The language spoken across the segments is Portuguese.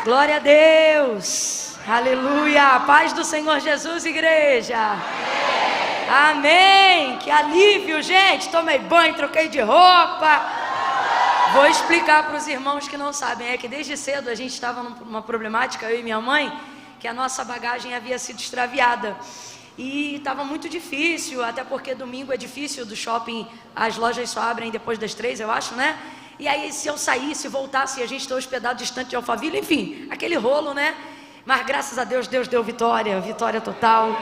Glória a Deus. Aleluia. Paz do Senhor Jesus, igreja. Amém. Que alívio, gente. Tomei banho, troquei de roupa. Vou explicar para os irmãos que não sabem. É que desde cedo a gente estava numa problemática, eu e minha mãe, que a nossa bagagem havia sido extraviada. E estava muito difícil, até porque domingo é difícil do shopping, as lojas só abrem depois das 3, eu acho, né? E aí se eu saísse, voltasse, a gente está hospedado distante de Alphaville, enfim, aquele rolo, né? Mas graças a Deus, Deus deu vitória, vitória total.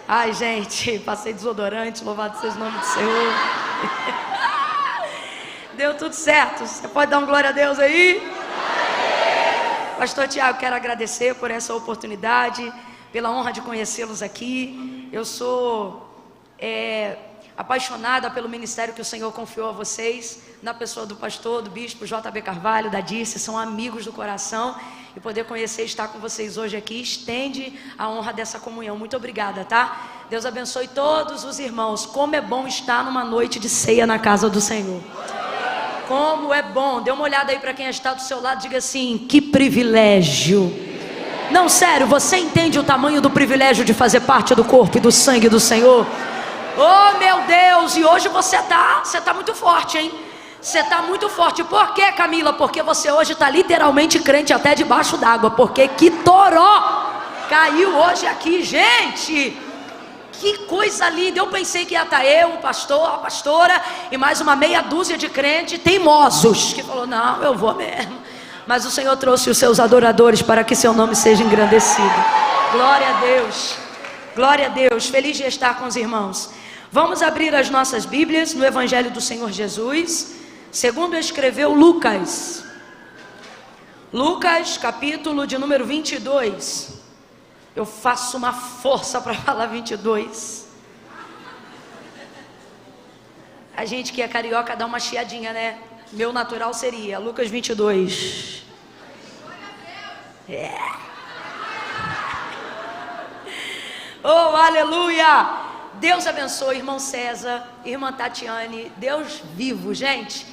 Ai, gente, passei desodorante, louvado seja o nome do Senhor. Deu tudo certo. Você pode dar um glória a Deus aí? Pastor Tiago, quero agradecer por essa oportunidade, pela honra de conhecê-los aqui. Eu sou apaixonada pelo ministério que o Senhor confiou a vocês, na pessoa do pastor, do bispo JB Carvalho, da Dirce, são amigos do coração, e poder conhecer e estar com vocês hoje aqui estende a honra dessa comunhão. Muito obrigada, tá? Deus abençoe todos os irmãos. Como é bom estar numa noite de ceia na casa do Senhor. Como é bom. Dê uma olhada aí para quem está do seu lado, diga assim: que privilégio. Não, sério, você entende o tamanho do privilégio de fazer parte do corpo e do sangue do Senhor? Oh meu Deus, e hoje você tá muito forte, hein? Você está muito forte. Por quê, Camila? Porque você hoje está literalmente crente até debaixo d'água. Porque que toró caiu hoje aqui, gente. Que coisa linda. Eu pensei que ia estar eu, o pastor, a pastora e mais uma meia dúzia de crentes teimosos que falou, não, eu vou mesmo. Mas o Senhor trouxe os seus adoradores para que seu nome seja engrandecido. Glória a Deus. Glória a Deus. Feliz de estar com os irmãos. Vamos abrir as nossas Bíblias no Evangelho do Senhor Jesus, segundo escreveu Lucas. Lucas, capítulo de número 22. Eu faço uma força para falar 22. A gente que é carioca dá uma chiadinha, né? Meu natural seria Lucas 22. Oh, aleluia! Deus abençoe, irmão César, irmã Tatiane. Deus vivo, gente.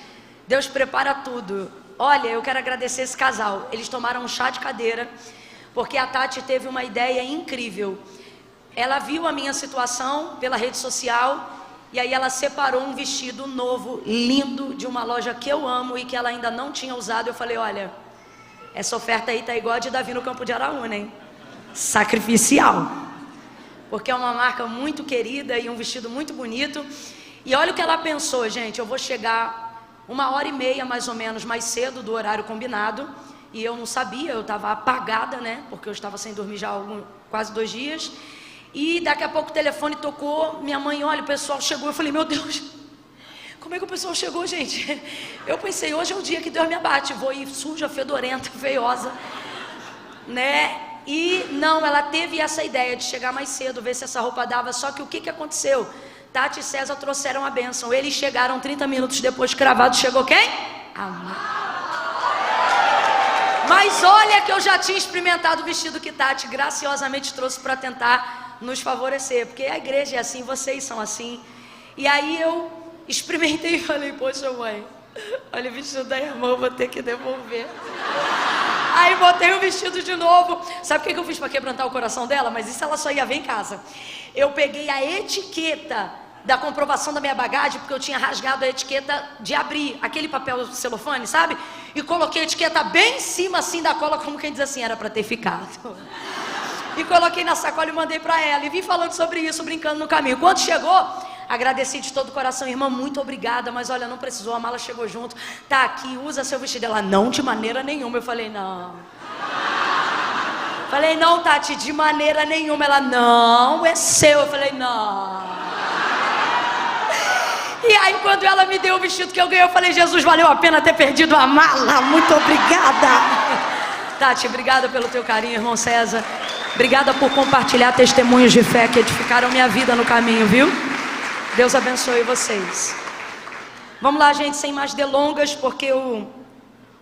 Deus prepara tudo. Olha, eu quero agradecer esse casal. Eles tomaram um chá de cadeira, porque a Tati teve uma ideia incrível. Ela viu a minha situação pela rede social, e aí ela separou um vestido novo, lindo, de uma loja que eu amo e que ela ainda não tinha usado. Eu falei, olha, essa oferta aí tá igual a de Davi no campo de Araúna, hein? Sacrificial. Porque é uma marca muito querida e um vestido muito bonito. E olha o que ela pensou, gente. Eu vou chegar 1h30 mais ou menos mais cedo do horário combinado. E eu não sabia, eu estava apagada, né? Porque eu estava sem dormir já quase 2 dias. E daqui a pouco o telefone tocou. Minha mãe, olha, o pessoal chegou. Eu falei, meu Deus, como é que o pessoal chegou, gente? Eu pensei, hoje é o dia que Deus me abate. Vou ir suja, fedorenta, feiosa, né? E não, ela teve essa ideia de chegar mais cedo, ver se essa roupa dava. Só que o que aconteceu? Tati e César trouxeram a bênção. Eles chegaram 30 minutos depois, cravado. Chegou quem? A mãe. Mas olha que eu já tinha experimentado o vestido que Tati graciosamente trouxe para tentar nos favorecer. Porque a igreja é assim, vocês são assim. E aí eu experimentei e falei, poxa mãe, olha o vestido da irmã, eu vou ter que devolver. Aí botei o vestido de novo. Sabe o que eu fiz para quebrantar o coração dela? Mas isso ela só ia ver em casa. Eu peguei a etiqueta da comprovação da minha bagagem, porque eu tinha rasgado a etiqueta de abrir, aquele papel celofane, sabe? E coloquei a etiqueta bem em cima assim da cola, como quem diz assim, era para ter ficado. E coloquei na sacola e mandei para ela. E vim falando sobre isso, brincando no caminho. Quando chegou, agradeci de todo o coração, irmã, muito obrigada, mas olha, não precisou, a mala chegou junto, tá aqui, usa seu vestido. Ela, não, de maneira nenhuma. Eu falei, não. Falei, não, Tati, de maneira nenhuma. Ela, não, é seu. Eu falei, não. E aí quando ela me deu o vestido que eu ganhei, eu falei, Jesus, valeu a pena ter perdido a mala, muito obrigada. Tati, obrigada pelo teu carinho, irmão César. Obrigada por compartilhar testemunhos de fé que edificaram minha vida no caminho, viu? Deus abençoe vocês. Vamos lá, gente, sem mais delongas, porque um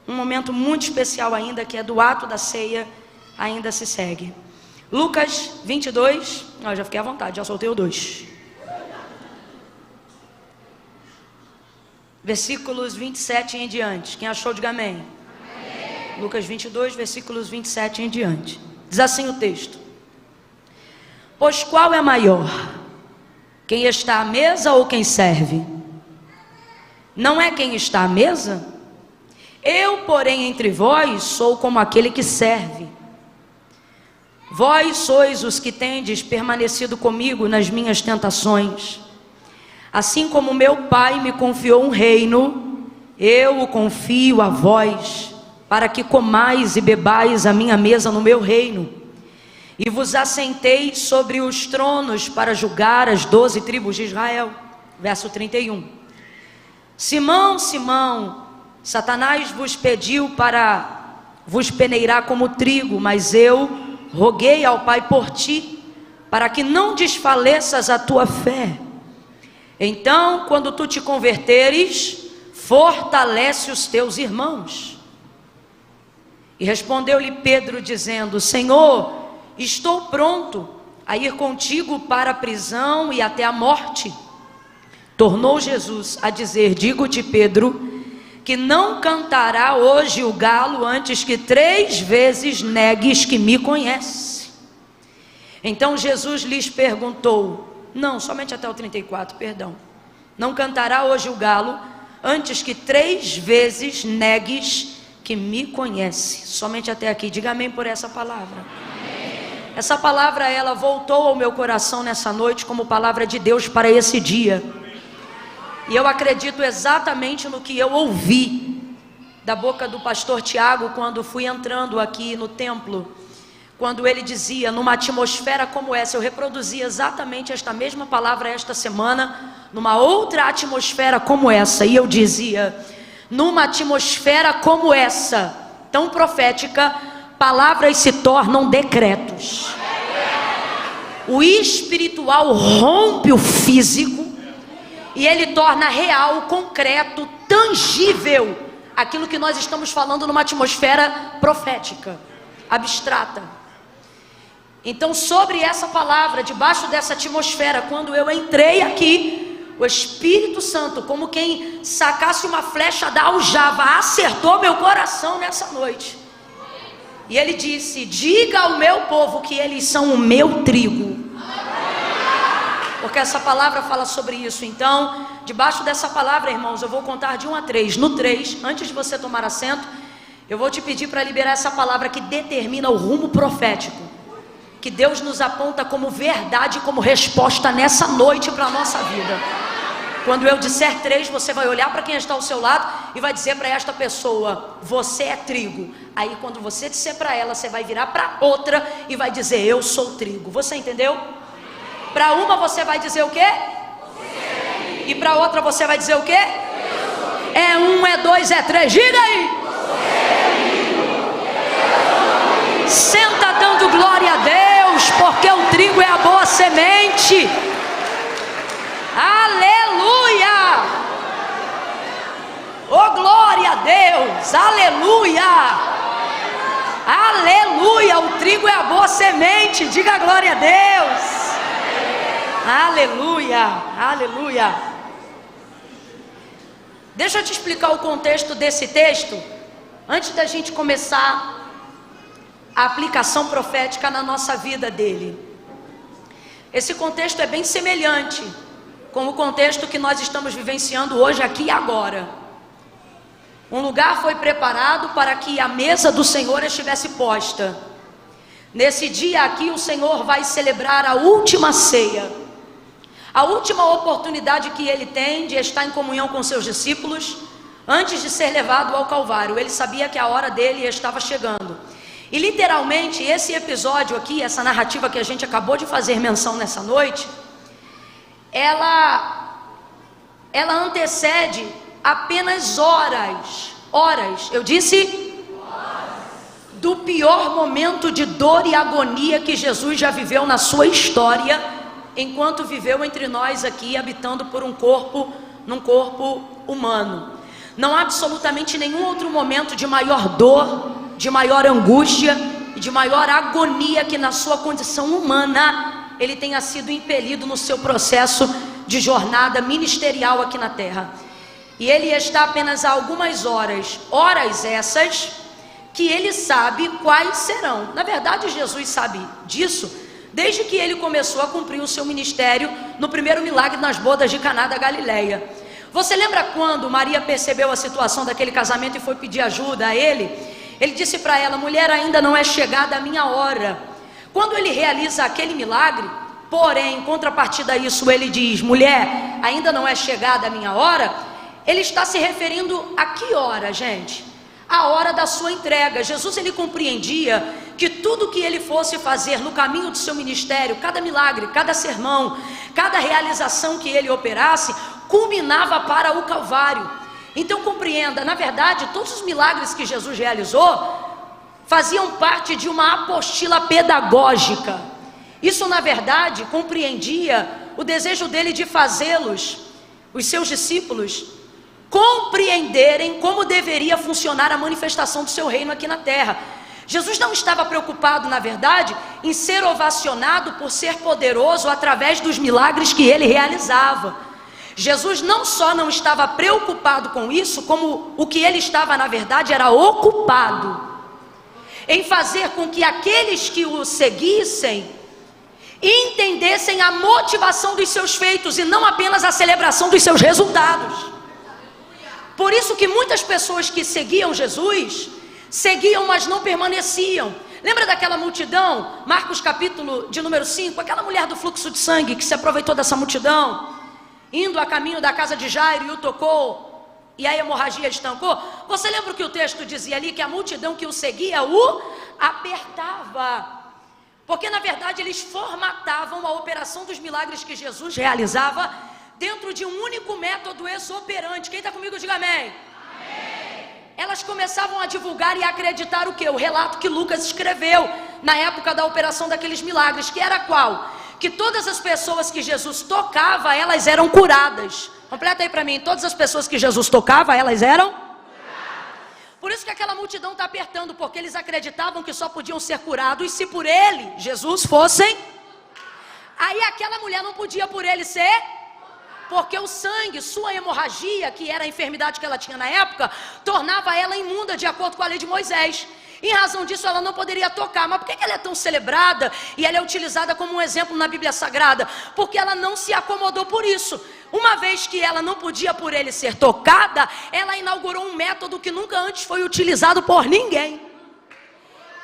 momento muito especial ainda, que é do ato da ceia, ainda se segue. Lucas 22, já fiquei à vontade, já soltei o 2. Versículos 27 em diante. Quem achou, diga amém. Lucas 22, versículos 27 em diante. Diz assim o texto: pois qual é maior, quem está à mesa ou quem serve? Não é quem está à mesa? Eu, porém, entre vós sou como aquele que serve. Vós sois os que tendes permanecido comigo nas minhas tentações. Assim como meu Pai me confiou um reino, eu o confio a vós, para que comais e bebais a minha mesa no meu reino. E vos assentei sobre os tronos para julgar as 12 tribos de Israel. Verso 31. Simão, Simão, Satanás vos pediu para vos peneirar como trigo, mas eu roguei ao Pai por ti, para que não desfaleças a tua fé. Então, quando tu te converteres, fortalece os teus irmãos. E respondeu-lhe Pedro, dizendo: Senhor, estou pronto a ir contigo para a prisão e até a morte. Tornou Jesus a dizer: digo-te, Pedro, que não cantará hoje o galo antes que 3 vezes negues que me conhece. Então Jesus lhes perguntou, não, somente até o 34, perdão. Não cantará hoje o galo antes que 3 vezes negues que me conhece. Somente até aqui. Diga amém por essa palavra. Amém. Essa palavra, ela voltou ao meu coração nessa noite como palavra de Deus para esse dia. E eu acredito exatamente no que eu ouvi da boca do pastor Tiago quando fui entrando aqui no templo. Quando ele dizia, numa atmosfera como essa, eu reproduzi exatamente esta mesma palavra esta semana, numa outra atmosfera como essa. E eu dizia, numa atmosfera como essa, tão profética, palavras se tornam decretos. O espiritual rompe o físico e ele torna real, concreto, tangível aquilo que nós estamos falando numa atmosfera profética, abstrata. Então, sobre essa palavra, debaixo dessa atmosfera, quando eu entrei aqui, o Espírito Santo, como quem sacasse uma flecha da aljava, acertou meu coração nessa noite. E ele disse: diga ao meu povo que eles são o meu trigo. Porque essa palavra fala sobre isso. Então, debaixo dessa palavra, irmãos, eu vou contar de 1 a 3. No 3, antes de você tomar assento, eu vou te pedir para liberar essa palavra que determina o rumo profético, que Deus nos aponta como verdade, como resposta nessa noite para a nossa vida. Quando eu disser 3, você vai olhar para quem está ao seu lado e vai dizer para esta pessoa: você é trigo. Aí quando você disser para ela, você vai virar para outra e vai dizer: eu sou trigo. Você entendeu? Para uma você vai dizer o quê? E para outra você vai dizer o quê? É 1, é 2, é 3. Diga aí. Senta dando glória a Deus, porque o trigo é a boa semente. Aleluia! Oh, glória a Deus! Aleluia! Aleluia! O trigo é a boa semente. Diga glória a Deus! Aleluia! Aleluia! Deixa eu te explicar o contexto desse texto antes da gente começar a aplicação profética na nossa vida dele. Esse contexto é bem semelhante com o contexto que nós estamos vivenciando hoje, aqui e agora. Um lugar foi preparado para que a mesa do Senhor estivesse posta. Nesse dia aqui o Senhor vai celebrar a última ceia, a última oportunidade que ele tem de estar em comunhão com seus discípulos antes de ser levado ao Calvário. Ele sabia que a hora dele estava chegando. E literalmente esse episódio aqui, essa narrativa que a gente acabou de fazer menção nessa noite, ela antecede apenas horas, eu disse, do pior momento de dor e agonia que Jesus já viveu na sua história, enquanto viveu entre nós aqui, habitando por num corpo humano. Não há absolutamente nenhum outro momento de maior dor, de maior angústia e de maior agonia que na sua condição humana ele tenha sido impelido no seu processo de jornada ministerial aqui na terra. E ele está apenas a algumas horas essas que ele sabe quais serão. Na verdade, Jesus sabe disso desde que ele começou a cumprir o seu ministério no primeiro milagre nas bodas de Caná da Galileia. Você lembra quando Maria percebeu a situação daquele casamento e foi pedir ajuda a ele? Ele disse para ela: mulher, ainda não é chegada a minha hora. Quando ele realiza aquele milagre, porém, em contrapartida a isso, ele diz: mulher, ainda não é chegada a minha hora. Ele está se referindo a que hora, gente? A hora da sua entrega. Jesus, ele compreendia que tudo que ele fosse fazer no caminho do seu ministério, cada milagre, cada sermão, cada realização que ele operasse, culminava para o Calvário. Então compreenda, na verdade, todos os milagres que Jesus realizou faziam parte de uma apostila pedagógica. Isso, na verdade, compreendia o desejo dele de fazê-los, os seus discípulos, compreenderem como deveria funcionar a manifestação do seu reino aqui na terra. Jesus não estava preocupado, na verdade, em ser ovacionado por ser poderoso através dos milagres que ele realizava. Jesus não só não estava preocupado com isso, como o que ele estava, na verdade, era ocupado em fazer com que aqueles que o seguissem entendessem a motivação dos seus feitos e não apenas a celebração dos seus resultados. Por isso que muitas pessoas que seguiam Jesus, seguiam, mas não permaneciam. Lembra daquela multidão, Marcos capítulo de número 5, aquela mulher do fluxo de sangue que se aproveitou dessa multidão, indo a caminho da casa de Jairo, e o tocou, e a hemorragia estancou? Você lembra o que o texto dizia ali? Que a multidão que o seguia o apertava, porque na verdade eles formatavam a operação dos milagres que Jesus realizava dentro de um único método exoperante. Quem está comigo, diga amém. Amém. Elas começavam a divulgar e a acreditar o quê? O relato que Lucas escreveu na época da operação daqueles milagres, que era qual? Que todas as pessoas que Jesus tocava, elas eram curadas. Completa aí para mim: todas as pessoas que Jesus tocava, elas eram curadas. Por isso que aquela multidão está apertando, porque eles acreditavam que só podiam ser curados se por ele, Jesus, fossem. Aí aquela mulher não podia por ele ser, porque o sangue, sua hemorragia, que era a enfermidade que ela tinha na época, tornava ela imunda de acordo com a lei de Moisés. Em razão disso, ela não poderia tocar. Mas por que ela é tão celebrada e ela é utilizada como um exemplo na Bíblia Sagrada? Porque ela não se acomodou por isso. Uma vez que ela não podia por ele ser tocada, ela inaugurou um método que nunca antes foi utilizado por ninguém.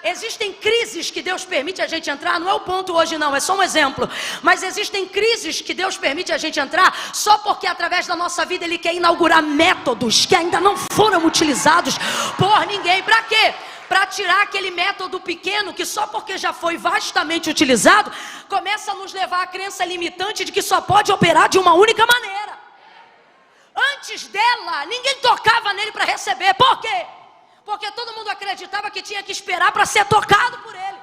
Existem crises que Deus permite a gente entrar, não é o ponto hoje não, é só um exemplo. Mas existem crises que Deus permite a gente entrar só porque através da nossa vida Ele quer inaugurar métodos que ainda não foram utilizados por ninguém. Para quê? Para tirar aquele método pequeno que só porque já foi vastamente utilizado, começa a nos levar à crença limitante de que só pode operar de uma única maneira. Antes dela, ninguém tocava nele para receber. Por quê? Porque todo mundo acreditava que tinha que esperar para ser tocado por ele.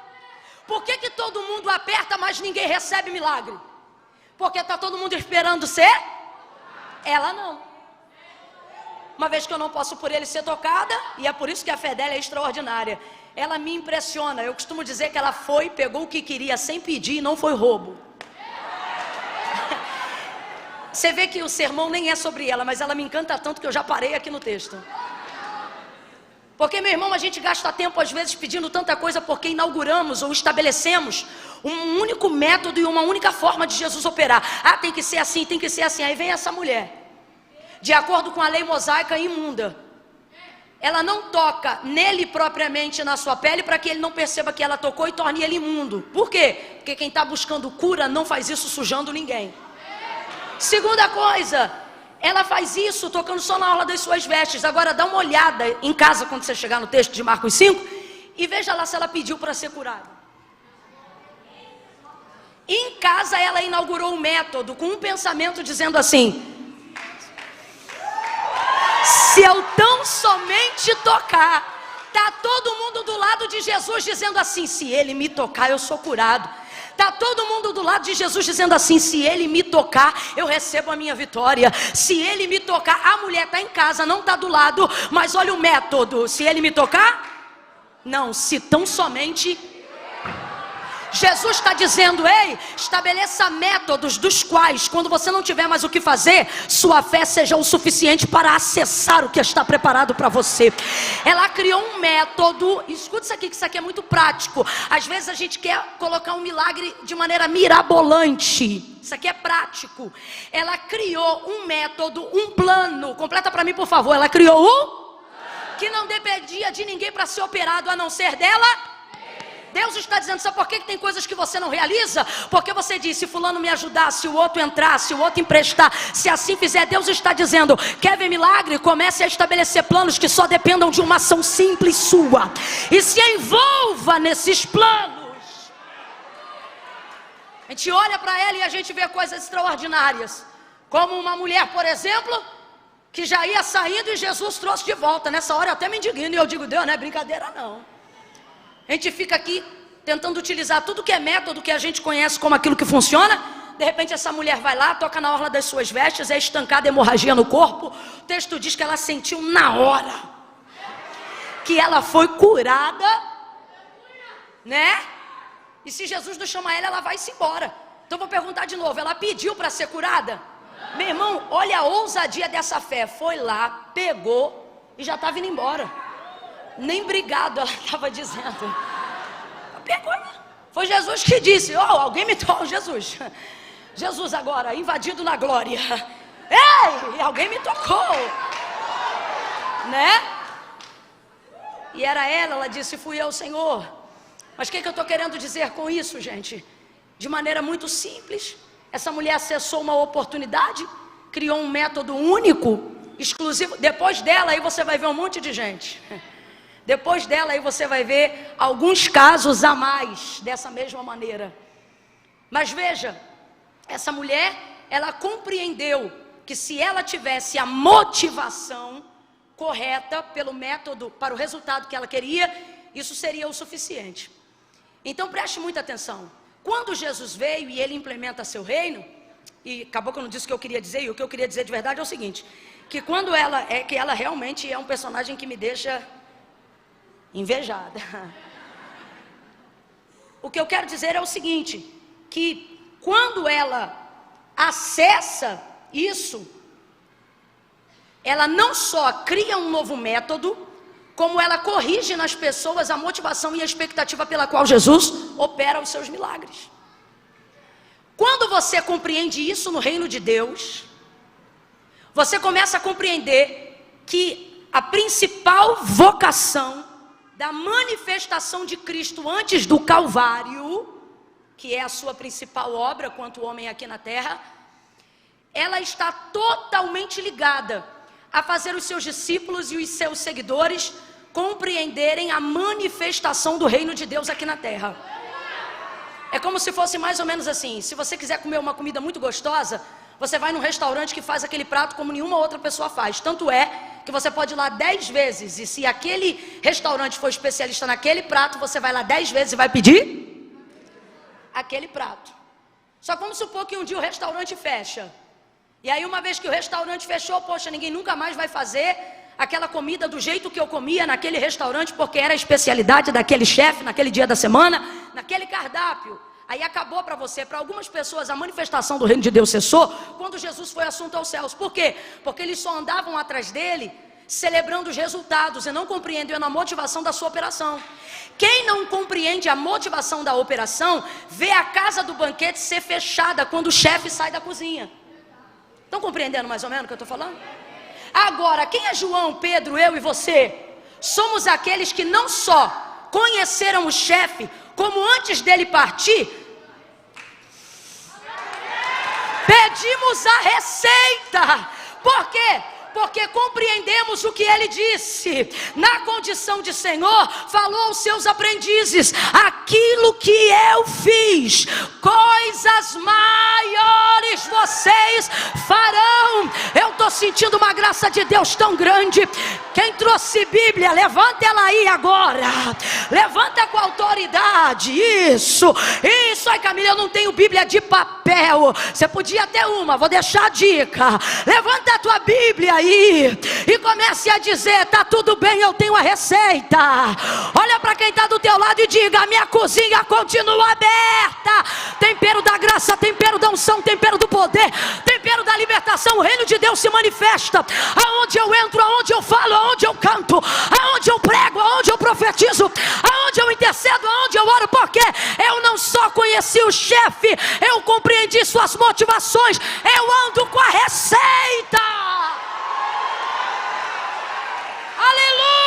Por que que todo mundo aperta, mas ninguém recebe milagre? Porque está todo mundo esperando ser? Ela não. Uma vez que eu não posso por ele ser tocada, e é por isso que a fé dela é extraordinária. Ela me impressiona. Eu costumo dizer que ela foi, pegou o que queria sem pedir e não foi roubo. Você vê que o sermão nem é sobre ela, mas ela me encanta tanto que eu já parei aqui no texto. Porque, meu irmão, a gente gasta tempo às vezes pedindo tanta coisa porque inauguramos ou estabelecemos um único método e uma única forma de Jesus operar. Ah, tem que ser assim, tem que ser assim. Aí vem essa mulher, de acordo com a lei mosaica, imunda. Ela não toca nele propriamente na sua pele para que ele não perceba que ela tocou e torne ele imundo. Por quê? Porque quem está buscando cura não faz isso sujando ninguém. Segunda coisa, ela faz isso tocando só na orla das suas vestes. Agora dá uma olhada em casa quando você chegar no texto de Marcos 5 e veja lá se ela pediu para ser curada. Em casa ela inaugurou um método com um pensamento dizendo assim: se eu tão somente tocar, tá todo mundo do lado de Jesus dizendo assim: se ele me tocar eu sou curado. Está todo mundo do lado de Jesus dizendo assim: se ele me tocar, eu recebo a minha vitória. Se ele me tocar, a mulher está em casa, não está do lado, mas olha o método: se ele me tocar, não, se tão somente. Jesus está dizendo: ei, estabeleça métodos dos quais, quando você não tiver mais o que fazer, sua fé seja o suficiente para acessar o que está preparado para você. Ela criou um método. Escuta isso aqui, que isso aqui é muito prático. Às vezes a gente quer colocar um milagre de maneira mirabolante. Isso aqui é prático. Ela criou um método, um plano. Completa para mim, por favor. Ela criou que não dependia de ninguém para ser operado, a não ser dela. Deus está dizendo: sabe por que tem coisas que você não realiza? Porque você diz: se fulano me ajudar, se o outro entrar, se o outro emprestar, se assim fizer. Deus está dizendo: quer ver milagre? Comece a estabelecer planos que só dependam de uma ação simples sua, e se envolva nesses planos. A gente olha para ela e a gente vê coisas extraordinárias, como uma mulher, por exemplo, que já ia saindo e Jesus trouxe de volta. Nessa hora eu até me indigno e eu digo: Deus, não é brincadeira não. A gente fica aqui tentando utilizar tudo que é método que a gente conhece como aquilo que funciona. De repente essa mulher vai lá, toca na orla das suas vestes, é estancada hemorragia no corpo. O texto diz que ela sentiu na hora que ela foi curada, né? E se Jesus não chama ela vai-se embora. Então vou perguntar de novo: ela pediu para ser curada? Meu irmão, olha a ousadia dessa fé. Foi lá, pegou e já estava indo embora. Nem obrigado ela estava dizendo. Ela pegou. Foi Jesus que disse: alguém me tocou. Jesus agora invadido na glória. Ei, alguém me tocou, né? E era ela disse: fui eu, Senhor. Mas o que eu estou querendo dizer com isso, gente? De maneira muito simples, essa mulher acessou uma oportunidade, criou um método único, exclusivo. Depois dela aí você vai ver um monte de gente. Depois dela aí você vai ver alguns casos a mais dessa mesma maneira. Mas veja, essa mulher, ela compreendeu que se ela tivesse a motivação correta pelo método, para o resultado que ela queria, isso seria o suficiente. Então preste muita atenção. Quando Jesus veio e ele implementa seu reino, e acabou que eu não disse o que eu queria dizer, e o que eu queria dizer de verdade é o seguinte, que quando ela realmente é um personagem que me deixa invejada. O que eu quero dizer é o seguinte, que quando ela acessa isso, ela não só cria um novo método, como ela corrige nas pessoas a motivação e a expectativa pela qual Jesus opera os seus milagres. Quando você compreende isso no reino de Deus, você começa a compreender que a principal vocação da manifestação de Cristo antes do Calvário, que é a sua principal obra quanto homem aqui na terra, ela está totalmente ligada a fazer os seus discípulos e os seus seguidores compreenderem a manifestação do reino de Deus aqui na terra. É como se fosse mais ou menos assim: se você quiser comer uma comida muito gostosa, você vai num restaurante que faz aquele prato como nenhuma outra pessoa faz. Tanto é que você pode ir lá 10 vezes, e se aquele restaurante for especialista naquele prato, você vai lá 10 vezes e vai pedir aquele prato. Só vamos supor que um dia o restaurante fecha, e aí uma vez que o restaurante fechou, poxa, ninguém nunca mais vai fazer aquela comida do jeito que eu comia naquele restaurante, porque era a especialidade daquele chefe, naquele dia da semana, naquele cardápio. Aí acabou para você. Para algumas pessoas a manifestação do reino de Deus cessou quando Jesus foi assunto aos céus. Por quê? Porque eles só andavam atrás dele celebrando os resultados e não compreendendo a motivação da sua operação. Quem não compreende a motivação da operação vê a casa do banquete ser fechada quando o chefe sai da cozinha. Estão compreendendo mais ou menos o que eu estou falando? Agora, quem é João, Pedro, eu e você? Somos aqueles que não só conheceram o chefe, como antes dele partir, pedimos a receita. Por quê? Porque compreendemos o que ele disse. Na condição de Senhor, falou aos seus aprendizes: aquilo que eu fiz, coisas maiores vocês farão. Eu estou sentindo uma graça de Deus tão grande. Quem trouxe Bíblia, levanta ela aí agora. Levanta com autoridade. Isso. Ai, Camila, eu não tenho Bíblia de papel. Você podia ter uma, vou deixar a dica. Levanta a tua Bíblia aí. aí e comece a dizer: tá tudo bem, eu tenho a receita. Olha para quem está do teu lado e diga: a minha cozinha continua aberta. Tempero da graça, tempero da unção, tempero do poder, tempero da libertação. O reino de Deus se manifesta aonde eu entro, aonde eu falo, aonde eu canto, aonde eu prego, aonde eu profetizo, aonde eu intercedo, aonde eu oro. Porque eu não só conheci o chefe, eu compreendi suas motivações, eu ando com a receita. Aleluia!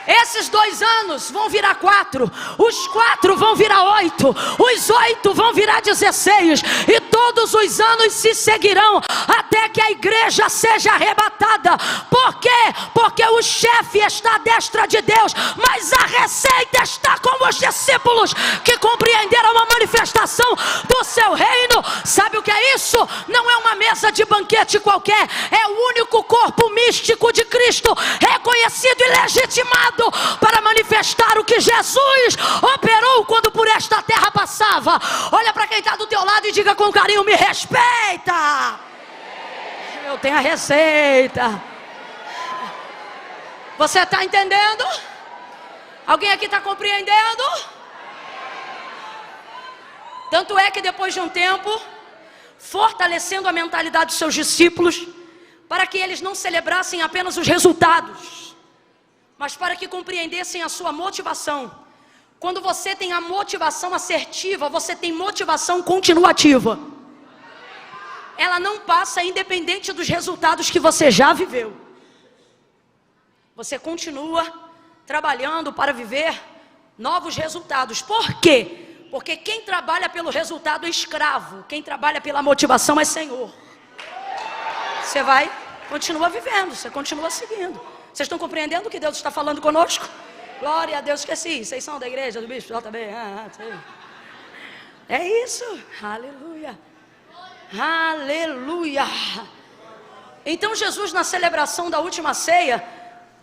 Esses 2 anos vão virar 4, os 4 vão virar 8, os 8 vão virar 16, e todos os anos se seguirão até que a igreja seja arrebatada. Por quê? Porque o chefe está à destra de Deus, mas a receita está com os discípulos que compreenderam a manifestação do seu reino. Sabe o que é isso? Não é uma mesa de banquete qualquer, é o único corpo místico de Cristo, reconhecido e legitimado para manifestar o que Jesus operou quando por esta terra passava. Olha para quem está do teu lado e diga com carinho: me respeita, eu tenho a receita. Você está entendendo? Alguém aqui está compreendendo? Tanto é que depois de um tempo, fortalecendo a mentalidade dos seus discípulos, para que eles não celebrassem apenas os resultados, mas para que compreendessem a sua motivação. Quando você tem a motivação assertiva, você tem motivação continuativa. Ela não passa independente dos resultados que você já viveu. Você continua trabalhando para viver novos resultados. Por quê? Porque quem trabalha pelo resultado é escravo, quem trabalha pela motivação é senhor. Você vai, continua vivendo, você continua seguindo. Vocês estão compreendendo o que Deus está falando conosco? Glória a Deus, esqueci. Vocês são da igreja do bispo JB? É isso. Aleluia. Aleluia. Então Jesus, na celebração da última ceia,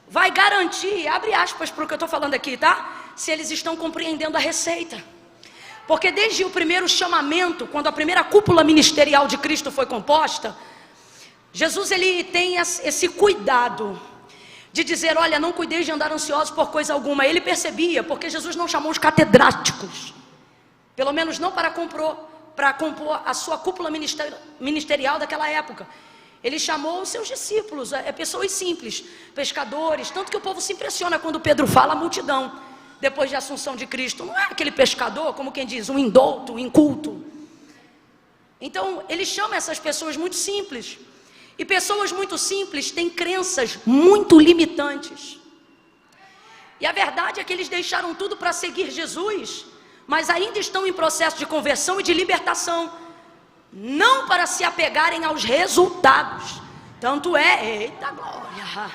vai garantir, abre aspas para o que eu estou falando aqui, tá? Se eles estão compreendendo a receita. Porque desde o primeiro chamamento, quando a primeira cúpula ministerial de Cristo foi composta, Jesus ele tem esse cuidado de dizer: olha, não cuideis de andar ansiosos por coisa alguma. Ele percebia, porque Jesus não chamou os catedráticos, pelo menos não para compor a sua cúpula ministerial daquela época. Ele chamou os seus discípulos, pessoas simples, pescadores. Tanto que o povo se impressiona quando Pedro fala a multidão, depois de Assunção de Cristo. Não é aquele pescador, como quem diz, um indouto, um inculto. Então ele chama essas pessoas muito simples. E pessoas muito simples têm crenças muito limitantes. E a verdade é que eles deixaram tudo para seguir Jesus, mas ainda estão em processo de conversão e de libertação, não para se apegarem aos resultados. Tanto é, eita glória.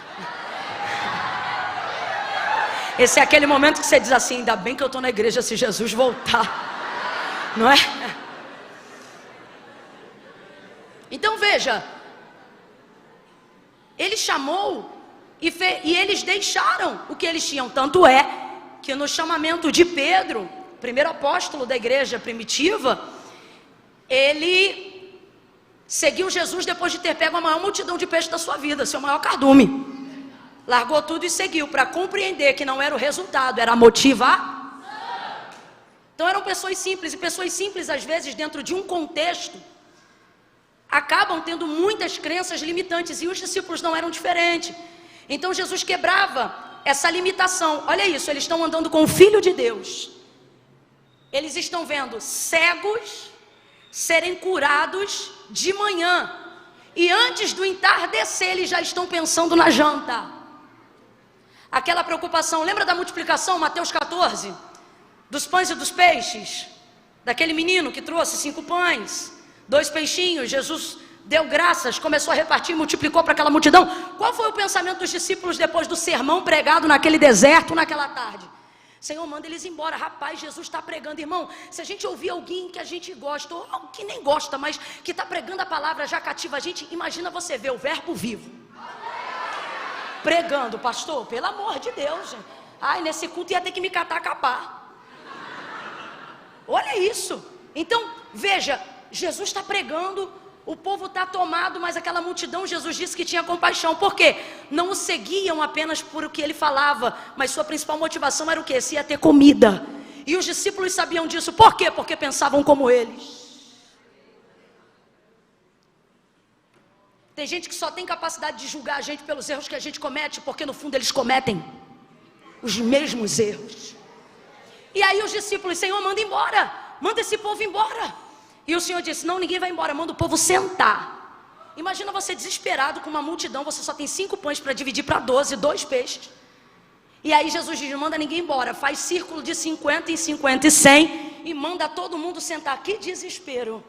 Esse é aquele momento que você diz assim: ainda bem que eu estou na igreja se Jesus voltar. Não é? Então veja, ele chamou e eles deixaram o que eles tinham. Tanto é que no chamamento de Pedro, primeiro apóstolo da igreja primitiva, ele seguiu Jesus depois de ter pego a maior multidão de peixes da sua vida, seu maior cardume. Largou tudo e seguiu, para compreender que não era o resultado, era a motivação. Então eram pessoas simples, e pessoas simples às vezes dentro de um contexto acabam tendo muitas crenças limitantes, e os discípulos não eram diferentes. Então Jesus quebrava essa limitação. Olha isso, eles estão andando com o Filho de Deus. Eles estão vendo cegos serem curados de manhã, e antes do entardecer eles já estão pensando na janta. Aquela preocupação, lembra da multiplicação, Mateus 14? Dos pães e dos peixes? Daquele menino que trouxe 5 pães, 2 peixinhos, Jesus deu graças, começou a repartir, multiplicou para aquela multidão. Qual foi o pensamento dos discípulos depois do sermão pregado naquele deserto, naquela tarde? Senhor, manda eles embora. Rapaz, Jesus está pregando, irmão. Se a gente ouvir alguém que a gente gosta, ou alguém que nem gosta, mas que está pregando a palavra, já cativa a gente. Imagina você ver o verbo vivo pregando, pastor, pelo amor de Deus, gente. Ai, nesse culto ia ter que me catar a capar. Olha isso. Então, veja, Jesus está pregando O povo está tomado, mas aquela multidão, Jesus disse que tinha compaixão. Por quê? Não o seguiam apenas por o que ele falava, mas sua principal motivação era o quê? Se ia ter comida. E os discípulos sabiam disso. Por quê? Porque pensavam como eles. Tem gente que só tem capacidade de julgar a gente pelos erros que a gente comete, porque no fundo eles cometem os mesmos erros. E aí os discípulos, Senhor, manda embora, manda esse povo embora. E o Senhor disse, não, ninguém vai embora, manda o povo sentar. Imagina você desesperado com uma multidão, você só tem 5 pães para dividir para 12, 2 peixes. E aí Jesus diz, manda ninguém embora, faz círculo de 50 em 50 e 100 e manda todo mundo sentar. Que desespero.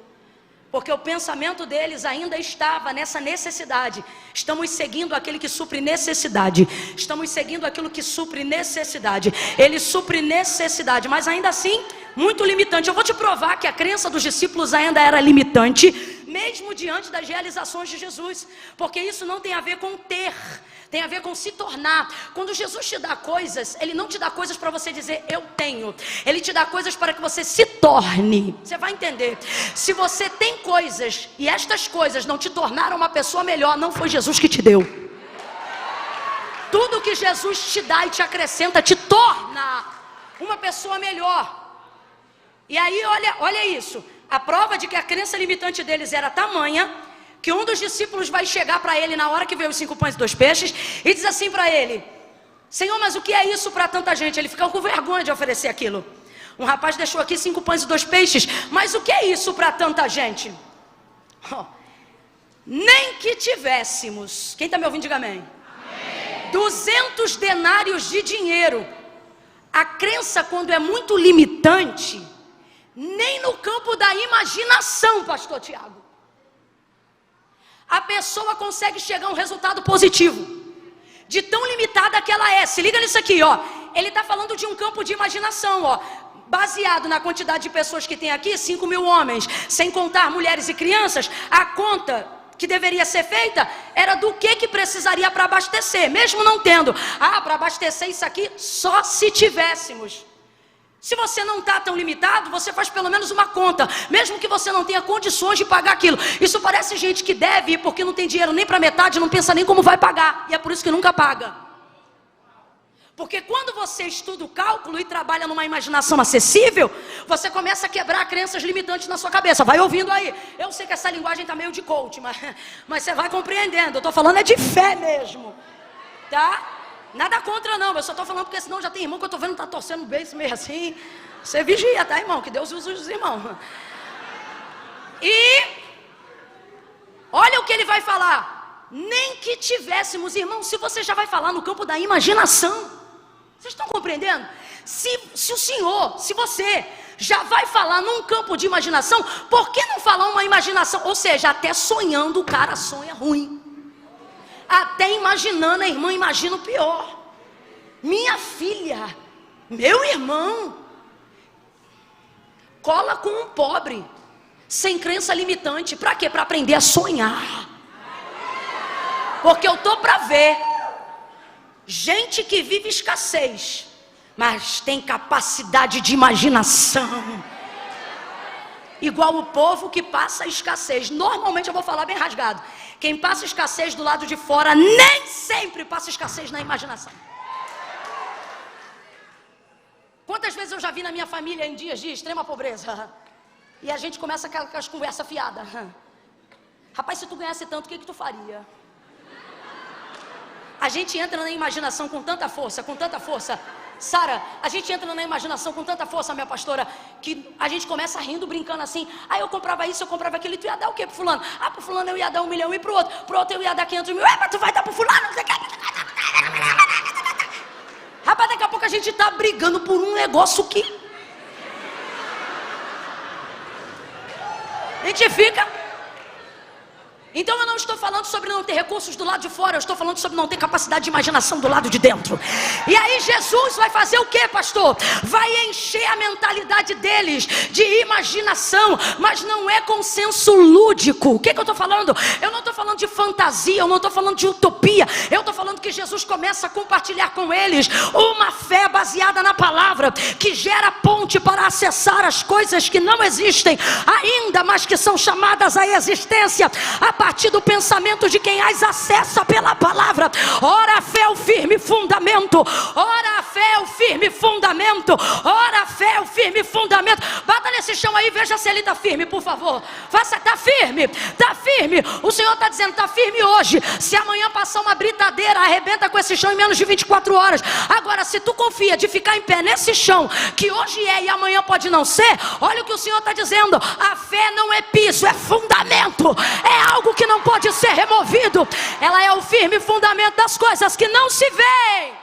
Porque o pensamento deles ainda estava nessa necessidade. Estamos seguindo aquele que supre necessidade. Estamos seguindo aquilo que supre necessidade. Ele supre necessidade, mas ainda assim, muito limitante. Eu vou te provar que a crença dos discípulos ainda era limitante, mesmo diante das realizações de Jesus. Porque isso não tem a ver com ter, tem a ver com se tornar. Quando Jesus te dá coisas, Ele não te dá coisas para você dizer, eu tenho. Ele te dá coisas para que você se torne. Você vai entender. Se você tem coisas, e estas coisas não te tornaram uma pessoa melhor, não foi Jesus que te deu. Tudo que Jesus te dá e te acrescenta, te torna uma pessoa melhor. E aí, olha isso. A prova de que a crença limitante deles era tamanha, que um dos discípulos vai chegar para ele na hora que veio os 5 pães e 2 peixes e diz assim para ele, Senhor, mas o que é isso para tanta gente? Ele fica com vergonha de oferecer aquilo. Um rapaz deixou aqui 5 pães e 2 peixes, mas o que é isso para tanta gente? Oh, nem que tivéssemos, quem está me ouvindo diga amém, 200 denários de dinheiro. A crença, quando é muito limitante, nem no campo da imaginação, pastor Tiago, a pessoa consegue chegar a um resultado positivo, de tão limitada que ela é. Se liga nisso aqui, ó. Ele está falando de um campo de imaginação, ó. Baseado na quantidade de pessoas que tem aqui, 5 mil homens, sem contar mulheres e crianças, a conta que deveria ser feita era do que precisaria para abastecer, mesmo não tendo. Para abastecer isso aqui, só se tivéssemos. Se você não está tão limitado, você faz pelo menos uma conta, mesmo que você não tenha condições de pagar aquilo. Isso parece gente que deve, porque não tem dinheiro nem para metade, não pensa nem como vai pagar, e é por isso que nunca paga. Porque quando você estuda o cálculo e trabalha numa imaginação acessível, você começa a quebrar crenças limitantes na sua cabeça. Vai ouvindo aí. Eu sei que essa linguagem está meio de coach, mas você vai compreendendo. Eu estou falando é de fé mesmo, tá? Nada contra não, eu só estou falando porque senão já tem irmão que eu estou vendo está torcendo o beijo meio assim. Você vigia, tá, irmão? Que Deus use os irmãos. E olha o que ele vai falar. Nem que tivéssemos, irmão, se você já vai falar no campo da imaginação. Vocês estão compreendendo? Se o Senhor, se você já vai falar num campo de imaginação, por que não falar uma imaginação? Ou seja, até sonhando o cara sonha ruim. Até imaginando, a irmã imagina o pior. Minha filha, meu irmão, cola com um pobre, sem crença limitante. Para quê? Para aprender a sonhar. Porque eu estou para ver gente que vive escassez, mas tem capacidade de imaginação. Igual o povo que passa escassez. Normalmente eu vou falar bem rasgado. Quem passa escassez do lado de fora nem sempre passa escassez na imaginação. Quantas vezes eu já vi na minha família em dias de extrema pobreza e a gente começa com aquelas conversas fiadas. Rapaz, se tu ganhasse tanto, o que tu faria? A gente entra na imaginação com tanta força, Sara, a gente entra na imaginação com tanta força, minha pastora, que a gente começa rindo, brincando assim. Eu comprava isso, eu comprava aquilo, e tu ia dar o quê pro fulano? Pro fulano eu ia dar 1 milhão, e pro outro eu ia dar 500 mil. Mas tu vai dar pro fulano? Rapaz, daqui a pouco a gente tá brigando por um negócio que a gente fica. Então eu não estou falando sobre não ter recursos do lado de fora, eu estou falando sobre não ter capacidade de imaginação do lado de dentro. E aí Jesus vai fazer o que, pastor? Vai encher a mentalidade deles de imaginação, mas não é com senso lúdico. O que eu estou falando? Eu não estou falando de fantasia, eu não estou falando de utopia. Eu estou falando que Jesus começa a compartilhar com eles uma fé baseada na palavra, que gera ponte para acessar as coisas que não existem ainda, mas que são chamadas à existência a partir do pensamento de quem as acessa pela palavra. Ora a fé é o firme fundamento, ora a fé é o firme fundamento, ora a fé é o firme fundamento. Bata nesse chão aí, veja se ele está firme, por favor. Faça, está firme, está firme. O Senhor está dizendo, está firme hoje. Se amanhã passar uma britadeira, arrebenta com esse chão em menos de 24 horas. Agora, se tu confia de ficar em pé nesse chão, que hoje é e amanhã pode não ser, olha o que o Senhor está dizendo. A fé não é piso, é fundamento, é algo que não pode ser removido. Ela é o firme fundamento das coisas que não se veem,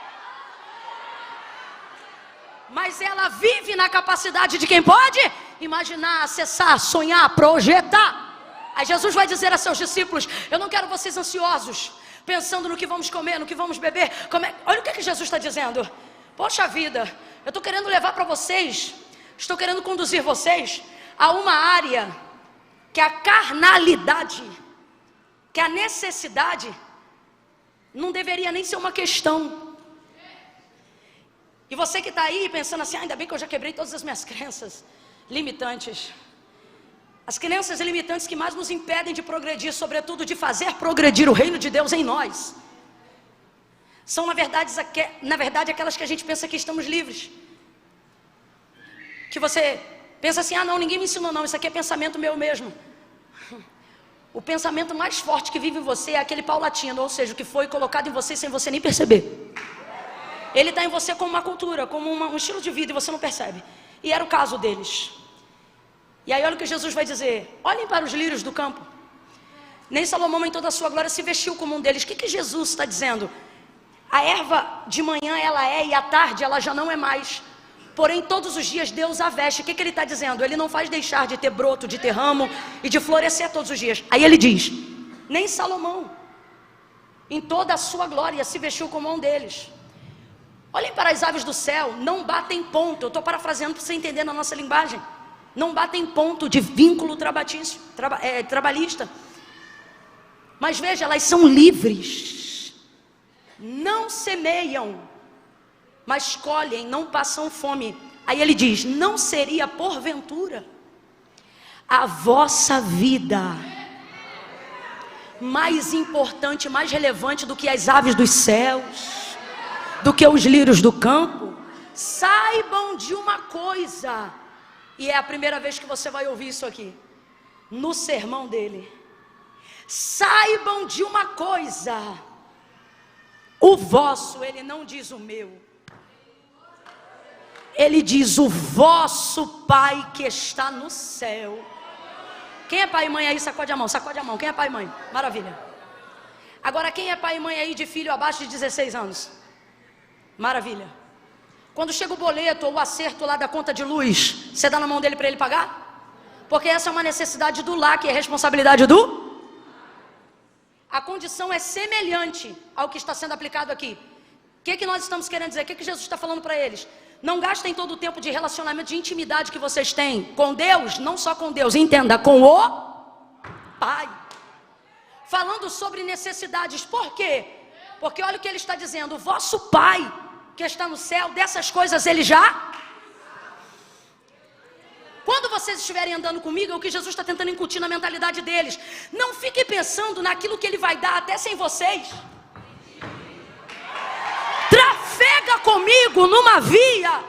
mas ela vive na capacidade de quem pode imaginar, acessar, sonhar, projetar. Aí Jesus vai dizer a seus discípulos: eu não quero vocês ansiosos, pensando no que vamos comer, no que vamos beber. Olha o que Jesus está dizendo. Poxa vida, eu estou querendo levar para vocês, estou querendo conduzir vocês a uma área que a carnalidade, que a necessidade não deveria nem ser uma questão. E você que está aí pensando assim, ainda bem que eu já quebrei todas as minhas crenças limitantes. As crenças limitantes que mais nos impedem de progredir, sobretudo de fazer progredir o reino de Deus em nós, são na verdade aquelas que a gente pensa que estamos livres. Que você pensa assim, não, ninguém me ensinou não, isso aqui é pensamento meu mesmo. O pensamento mais forte que vive em você é aquele paulatino, ou seja, o que foi colocado em você sem você nem perceber. Ele está em você como uma cultura, como um estilo de vida, e você não percebe. E era o caso deles. E aí olha o que Jesus vai dizer: olhem para os lírios do campo. Nem Salomão em toda a sua glória se vestiu como um deles. O que Jesus está dizendo? A erva de manhã ela é, e à tarde ela já não é mais. Porém todos os dias Deus a veste. O que ele está dizendo? Ele não faz deixar de ter broto, de ter ramo e de florescer todos os dias. Aí ele diz: nem Salomão em toda a sua glória se vestiu como um deles. Olhem para as aves do céu, não batem ponto. Eu estou parafraseando para você entender na nossa linguagem. Não batem ponto de vínculo trabalhista. Mas veja, elas são livres. Não semeiam, mas colhem, não passam fome. Aí ele diz: não seria porventura a vossa vida mais importante, mais relevante do que as aves dos céus, do que os lírios do campo? Saibam de uma coisa, e é a primeira vez que você vai ouvir isso aqui, no sermão dele. Saibam de uma coisa: o vosso, ele não diz o meu, ele diz o vosso Pai que está no céu. Quem é pai e mãe aí? Sacode a mão, sacode a mão. Quem é pai e mãe? Maravilha. Agora quem é pai e mãe aí de filho abaixo de 16 anos? Maravilha. Quando chega o boleto ou o acerto lá da conta de luz, você dá na mão dele para ele pagar? Porque essa é uma necessidade do lar, que é responsabilidade do... A condição é semelhante ao que está sendo aplicado aqui. O que nós estamos querendo dizer? O que Jesus está falando para eles? Não gastem todo o tempo de relacionamento, de intimidade que vocês têm com Deus, não só com Deus, entenda, com o Pai. Falando sobre necessidades. Por quê? Porque olha o que ele está dizendo: o vosso Pai que está no céu, dessas coisas ele já... Quando vocês estiverem andando comigo, é o que Jesus está tentando incutir na mentalidade deles. Não fiquem pensando naquilo que ele vai dar até sem vocês. Trafega comigo numa via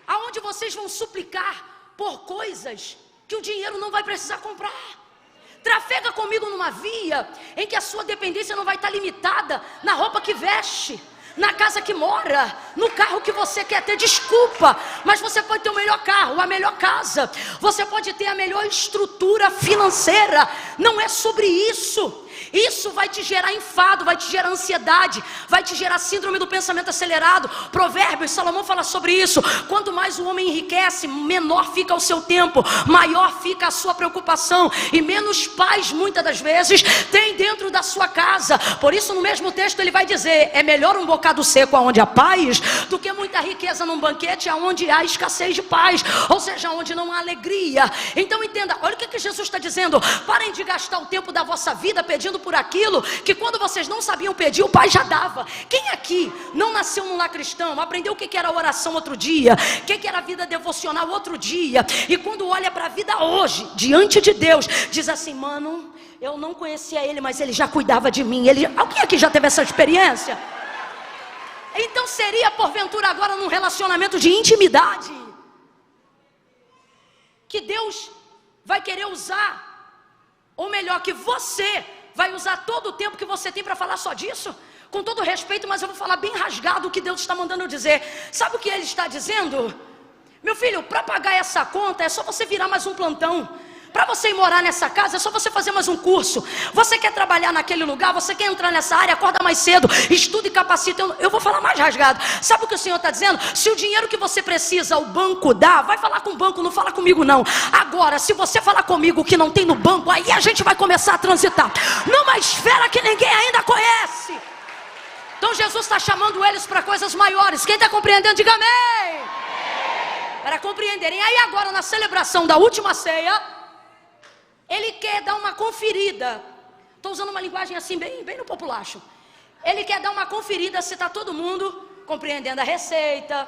aonde vocês vão suplicar por coisas que o dinheiro não vai precisar comprar. Trafega comigo numa via em que a sua dependência não vai estar limitada na roupa que veste, na casa que mora, no carro que você quer ter. Desculpa, mas você pode ter o melhor carro, a melhor casa, você pode ter a melhor estrutura financeira. Não é sobre isso. Isso vai te gerar enfado, vai te gerar ansiedade, vai te gerar síndrome do pensamento acelerado. Provérbios, Salomão fala sobre isso. Quanto mais o homem enriquece, menor fica o seu tempo, maior fica a sua preocupação, e menos paz muitas das vezes tem dentro da sua casa. Por isso no mesmo texto ele vai dizer: é melhor um bocado seco aonde há paz, do que muita riqueza num banquete aonde há escassez de paz, ou seja, onde não há alegria. Então entenda, olha o que Jesus está dizendo: parem de gastar o tempo da vossa vida pedindo por aquilo que quando vocês não sabiam pedir, o Pai já dava. Quem aqui não nasceu num lar cristão, aprendeu o que era oração outro dia, o que era vida devocional outro dia, e quando olha para a vida hoje, diante de Deus, diz assim: mano, eu não conhecia ele, mas ele já cuidava de mim. Alguém aqui já teve essa experiência? Então seria porventura agora num relacionamento de intimidade que Deus vai querer usar, ou melhor, que você vai usar todo o tempo que você tem para falar só disso? Com todo respeito, mas eu vou falar bem rasgado o que Deus está mandando eu dizer. Sabe o que Ele está dizendo? Meu filho, para pagar essa conta é só você virar mais um plantão. Para você ir morar nessa casa é só você fazer mais um curso. Você quer trabalhar naquele lugar, você quer entrar nessa área, acorda mais cedo, estuda e capacita. Eu vou falar mais rasgado. Sabe o que o Senhor está dizendo? Se o dinheiro que você precisa o banco dá, vai falar com o banco, não fala comigo não. Agora, se você falar comigo o que não tem no banco, aí a gente vai começar a transitar numa esfera que ninguém ainda conhece. Então Jesus está chamando eles para coisas maiores. Quem está compreendendo, diga amém. Para compreenderem. Aí agora na celebração da última ceia, Ele quer dar uma conferida. Estou usando uma linguagem assim bem no populacho. Ele quer dar uma conferida se está todo mundo compreendendo a receita,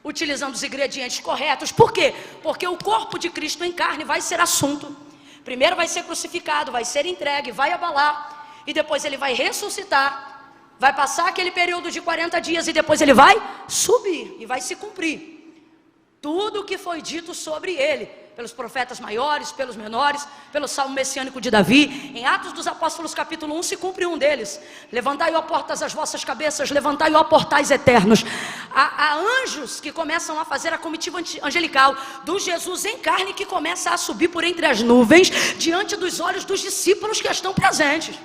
utilizando os ingredientes corretos. Por quê? Porque o corpo de Cristo em carne vai ser assunto. Primeiro vai ser crucificado, vai ser entregue, vai abalar, e depois ele vai ressuscitar. Vai passar aquele período de 40 dias e depois ele vai subir e vai se cumprir tudo o que foi dito sobre ele, pelos profetas maiores, pelos menores, pelo salmo messiânico de Davi. Em Atos dos Apóstolos capítulo 1 se cumpre um deles: levantai, ó portas, as vossas cabeças, levantai, ó portais eternos. Há anjos que começam a fazer a comitiva angelical do Jesus em carne, que começa a subir por entre as nuvens, diante dos olhos dos discípulos que estão presentes.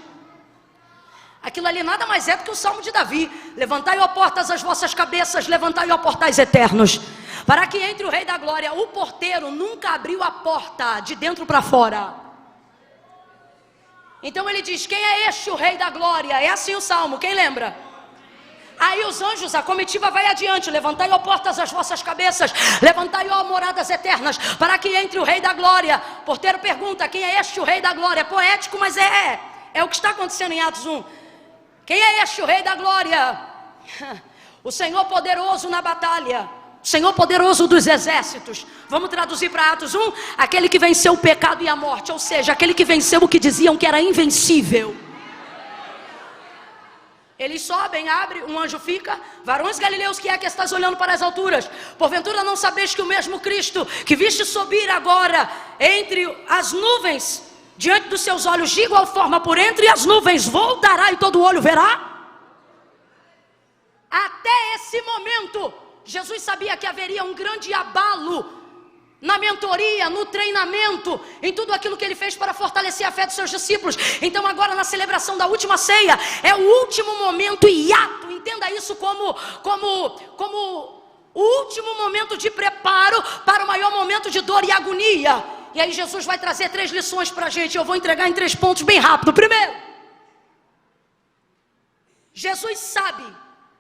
Aquilo ali nada mais é do que o salmo de Davi: levantai, ó portas, as vossas cabeças, levantai, ó portais eternos, para que entre o Rei da Glória. O porteiro nunca abriu a porta de dentro para fora. Então ele diz: quem é este o Rei da Glória? É assim o salmo, quem lembra? Aí os anjos, a comitiva vai adiante: levantai, ó portas, as vossas cabeças, levantai, ó moradas eternas, para que entre o Rei da Glória. O porteiro pergunta: quem é este o Rei da Glória? É poético, mas é o que está acontecendo em Atos 1. Quem é este o Rei da Glória? O Senhor poderoso na batalha, o Senhor poderoso dos exércitos. Vamos traduzir para Atos 1: aquele que venceu o pecado e a morte, ou seja, aquele que venceu o que diziam que era invencível. Eles sobem, abre, um anjo fica: varões galileus, que é que estás olhando para as alturas? Porventura não sabeis que o mesmo Cristo que viste subir agora entre as nuvens, diante dos seus olhos, de igual forma por entre as nuvens voltará, e todo olho verá? Até esse momento Jesus sabia que haveria um grande abalo na mentoria, no treinamento, em tudo aquilo que ele fez para fortalecer a fé dos seus discípulos. Então agora na celebração da última ceia, é o último momento hiato. Entenda isso como o último momento de preparo para o maior momento de dor e agonia. E aí Jesus vai trazer 3 lições para a gente. Eu vou entregar em 3 pontos bem rápido. Primeiro, Jesus sabe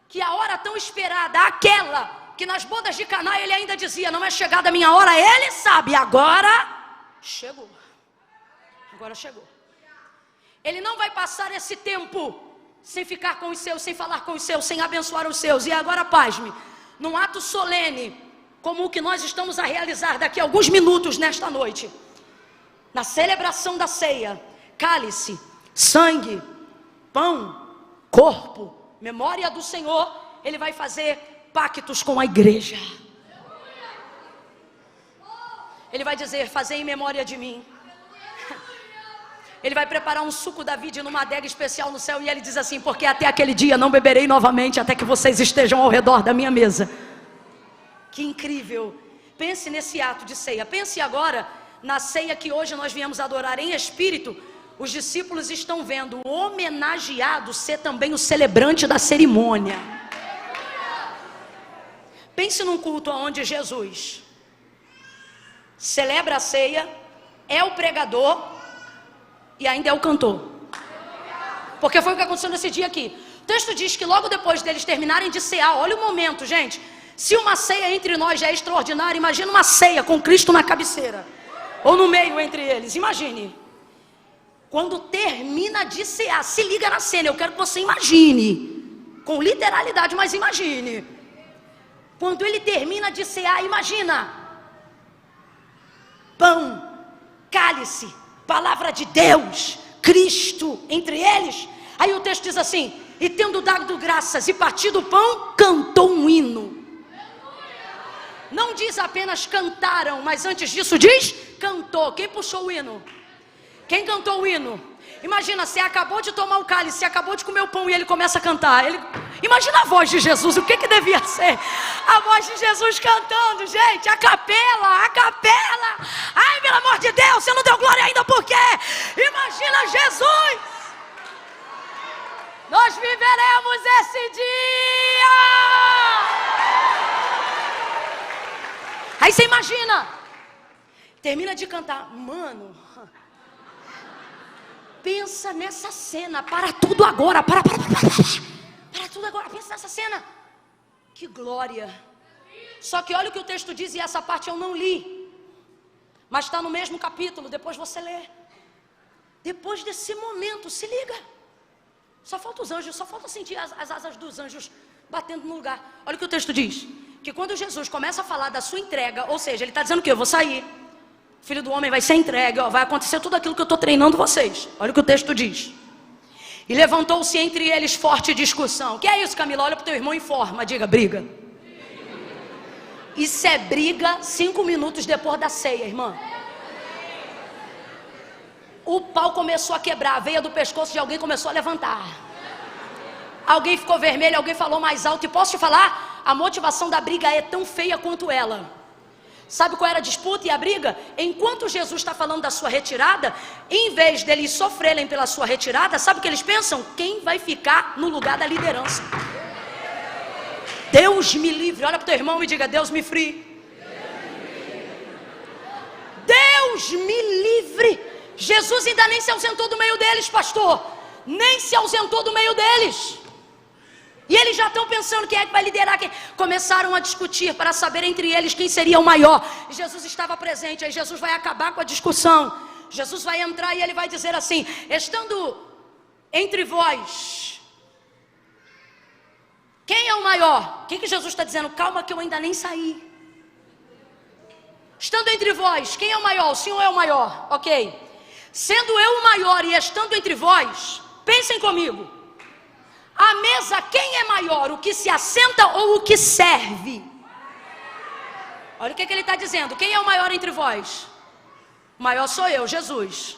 que a hora tão esperada, aquela que nas bodas de Caná ele ainda dizia: não é chegada a minha hora. Ele sabe, agora chegou. Agora chegou. Ele não vai passar esse tempo sem ficar com os seus, sem falar com os seus, sem abençoar os seus. E agora, pasme, num ato solene como o que nós estamos a realizar daqui a alguns minutos nesta noite, na celebração da ceia, cálice, sangue, pão, corpo, memória do Senhor, ele vai fazer pactos com a igreja. Ele vai dizer: fazei em memória de mim. Ele vai preparar um suco da vida numa adega especial no céu, e ele diz assim: porque até aquele dia não beberei novamente, até que vocês estejam ao redor da minha mesa. Que incrível! Pense nesse ato de ceia. Pense agora na ceia que hoje nós viemos adorar em espírito, os discípulos estão vendo o homenageado ser também o celebrante da cerimônia. Pense num culto onde Jesus celebra a ceia, é o pregador e ainda é o cantor. Porque foi o que aconteceu nesse dia aqui. O texto diz que logo depois deles terminarem de cear, olha o momento, gente. Se uma ceia entre nós já é extraordinária, imagina uma ceia com Cristo na cabeceira, ou no meio entre eles, imagine. Quando termina de cear, se liga na cena, eu quero que você imagine, com literalidade, mas imagine. Quando ele termina de cear, imagina. Pão, cálice, palavra de Deus, Cristo entre eles. Aí o texto diz assim: e tendo dado graças e partido o pão, cantou um hino. Não diz apenas cantaram, mas antes disso diz cantou. Quem puxou o hino? Quem cantou o hino? Imagina, você acabou de tomar o cálice, você acabou de comer o pão e ele começa a cantar. Imagina a voz de Jesus, o que devia ser? A voz de Jesus cantando, gente, a capela, a capela. Ai, pelo amor de Deus, você não deu glória ainda por quê? Imagina Jesus. Nós viveremos esse dia. Aí você imagina, termina de cantar, mano, pensa nessa cena, para tudo agora, para tudo agora, pensa nessa cena, que glória. Só que olha o que o texto diz, e essa parte eu não li, mas está no mesmo capítulo, depois você lê. Depois desse momento, se liga, só falta os anjos, só falta sentir as asas dos anjos batendo no lugar. Olha o que o texto diz, que quando Jesus começa a falar da sua entrega, ou seja, ele está dizendo que eu vou sair, o Filho do Homem vai ser entregue, vai acontecer tudo aquilo que eu estou treinando vocês. Olha o que o texto diz. E levantou-se entre eles forte discussão. O que é isso, Camila? Olha para o teu irmão e informa, diga, briga. Isso é briga 5 minutos depois da ceia, irmã. O pau começou a quebrar, a veia do pescoço de alguém começou a levantar. Alguém ficou vermelho, alguém falou mais alto. E posso te falar, a motivação da briga é tão feia quanto ela. Sabe qual era a disputa e a briga? Enquanto Jesus está falando da sua retirada, em vez deles sofrerem pela sua retirada, sabe o que eles pensam? Quem vai ficar no lugar da liderança? Deus me livre. Olha para o teu irmão e diga, Deus me free. Deus me livre. Jesus ainda nem se ausentou do meio deles, pastor. Nem se ausentou do meio deles. E eles já estão pensando quem é que vai liderar quem. Começaram a discutir para saber entre eles quem seria o maior. E Jesus estava presente. Aí Jesus vai acabar com a discussão. Jesus vai entrar e ele vai dizer assim: estando entre vós, quem é o maior? O que Jesus está dizendo? Calma que eu ainda nem saí. Estando entre vós, quem é o maior? O Senhor é o maior. Ok. Sendo eu o maior e estando entre vós, pensem comigo. A mesa, quem é maior? O que se assenta ou o que serve? Olha o que ele está dizendo. Quem é o maior entre vós? O maior sou eu, Jesus.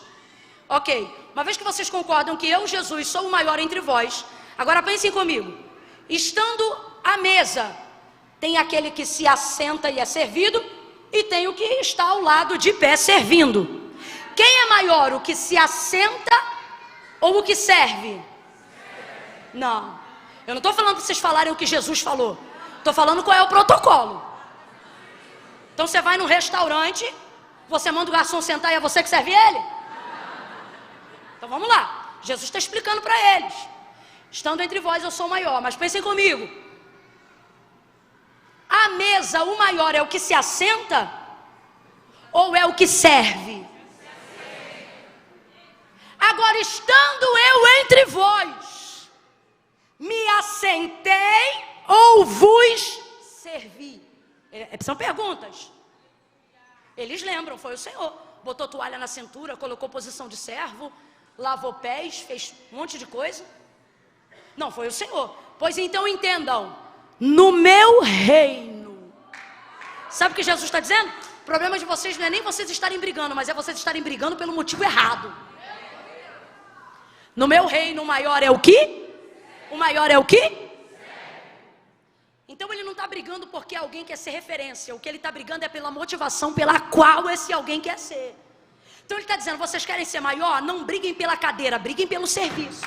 Ok. Uma vez que vocês concordam que eu, Jesus, sou o maior entre vós, agora pensem comigo. Estando à mesa, tem aquele que se assenta e é servido, e tem o que está ao lado de pé servindo. Quem é maior? O que se assenta ou o que serve? Não, eu não estou falando para vocês falarem o que Jesus falou. Estou falando qual é o protocolo. Então você vai num restaurante, você manda o garçom sentar e é você que serve ele? Então vamos lá, Jesus está explicando para eles. Estando entre vós eu sou o maior, mas pensem comigo. A mesa, o maior é o que se assenta ou é o que serve? Agora, estando eu entre vós, me assentei ou vos servi? São perguntas. Eles lembram, foi o Senhor. Botou toalha na cintura, colocou posição de servo, lavou pés, fez um monte de coisa. Não, foi o Senhor. Pois então entendam, no meu reino. Sabe o que Jesus está dizendo? O problema de vocês não é nem vocês estarem brigando, mas é vocês estarem brigando pelo motivo errado. No meu reino o maior é o que? O maior é o que? Então ele não está brigando porque alguém quer ser referência. O que ele está brigando é pela motivação pela qual esse alguém quer ser. Então ele está dizendo, vocês querem ser maior? Não briguem pela cadeira, briguem pelo serviço.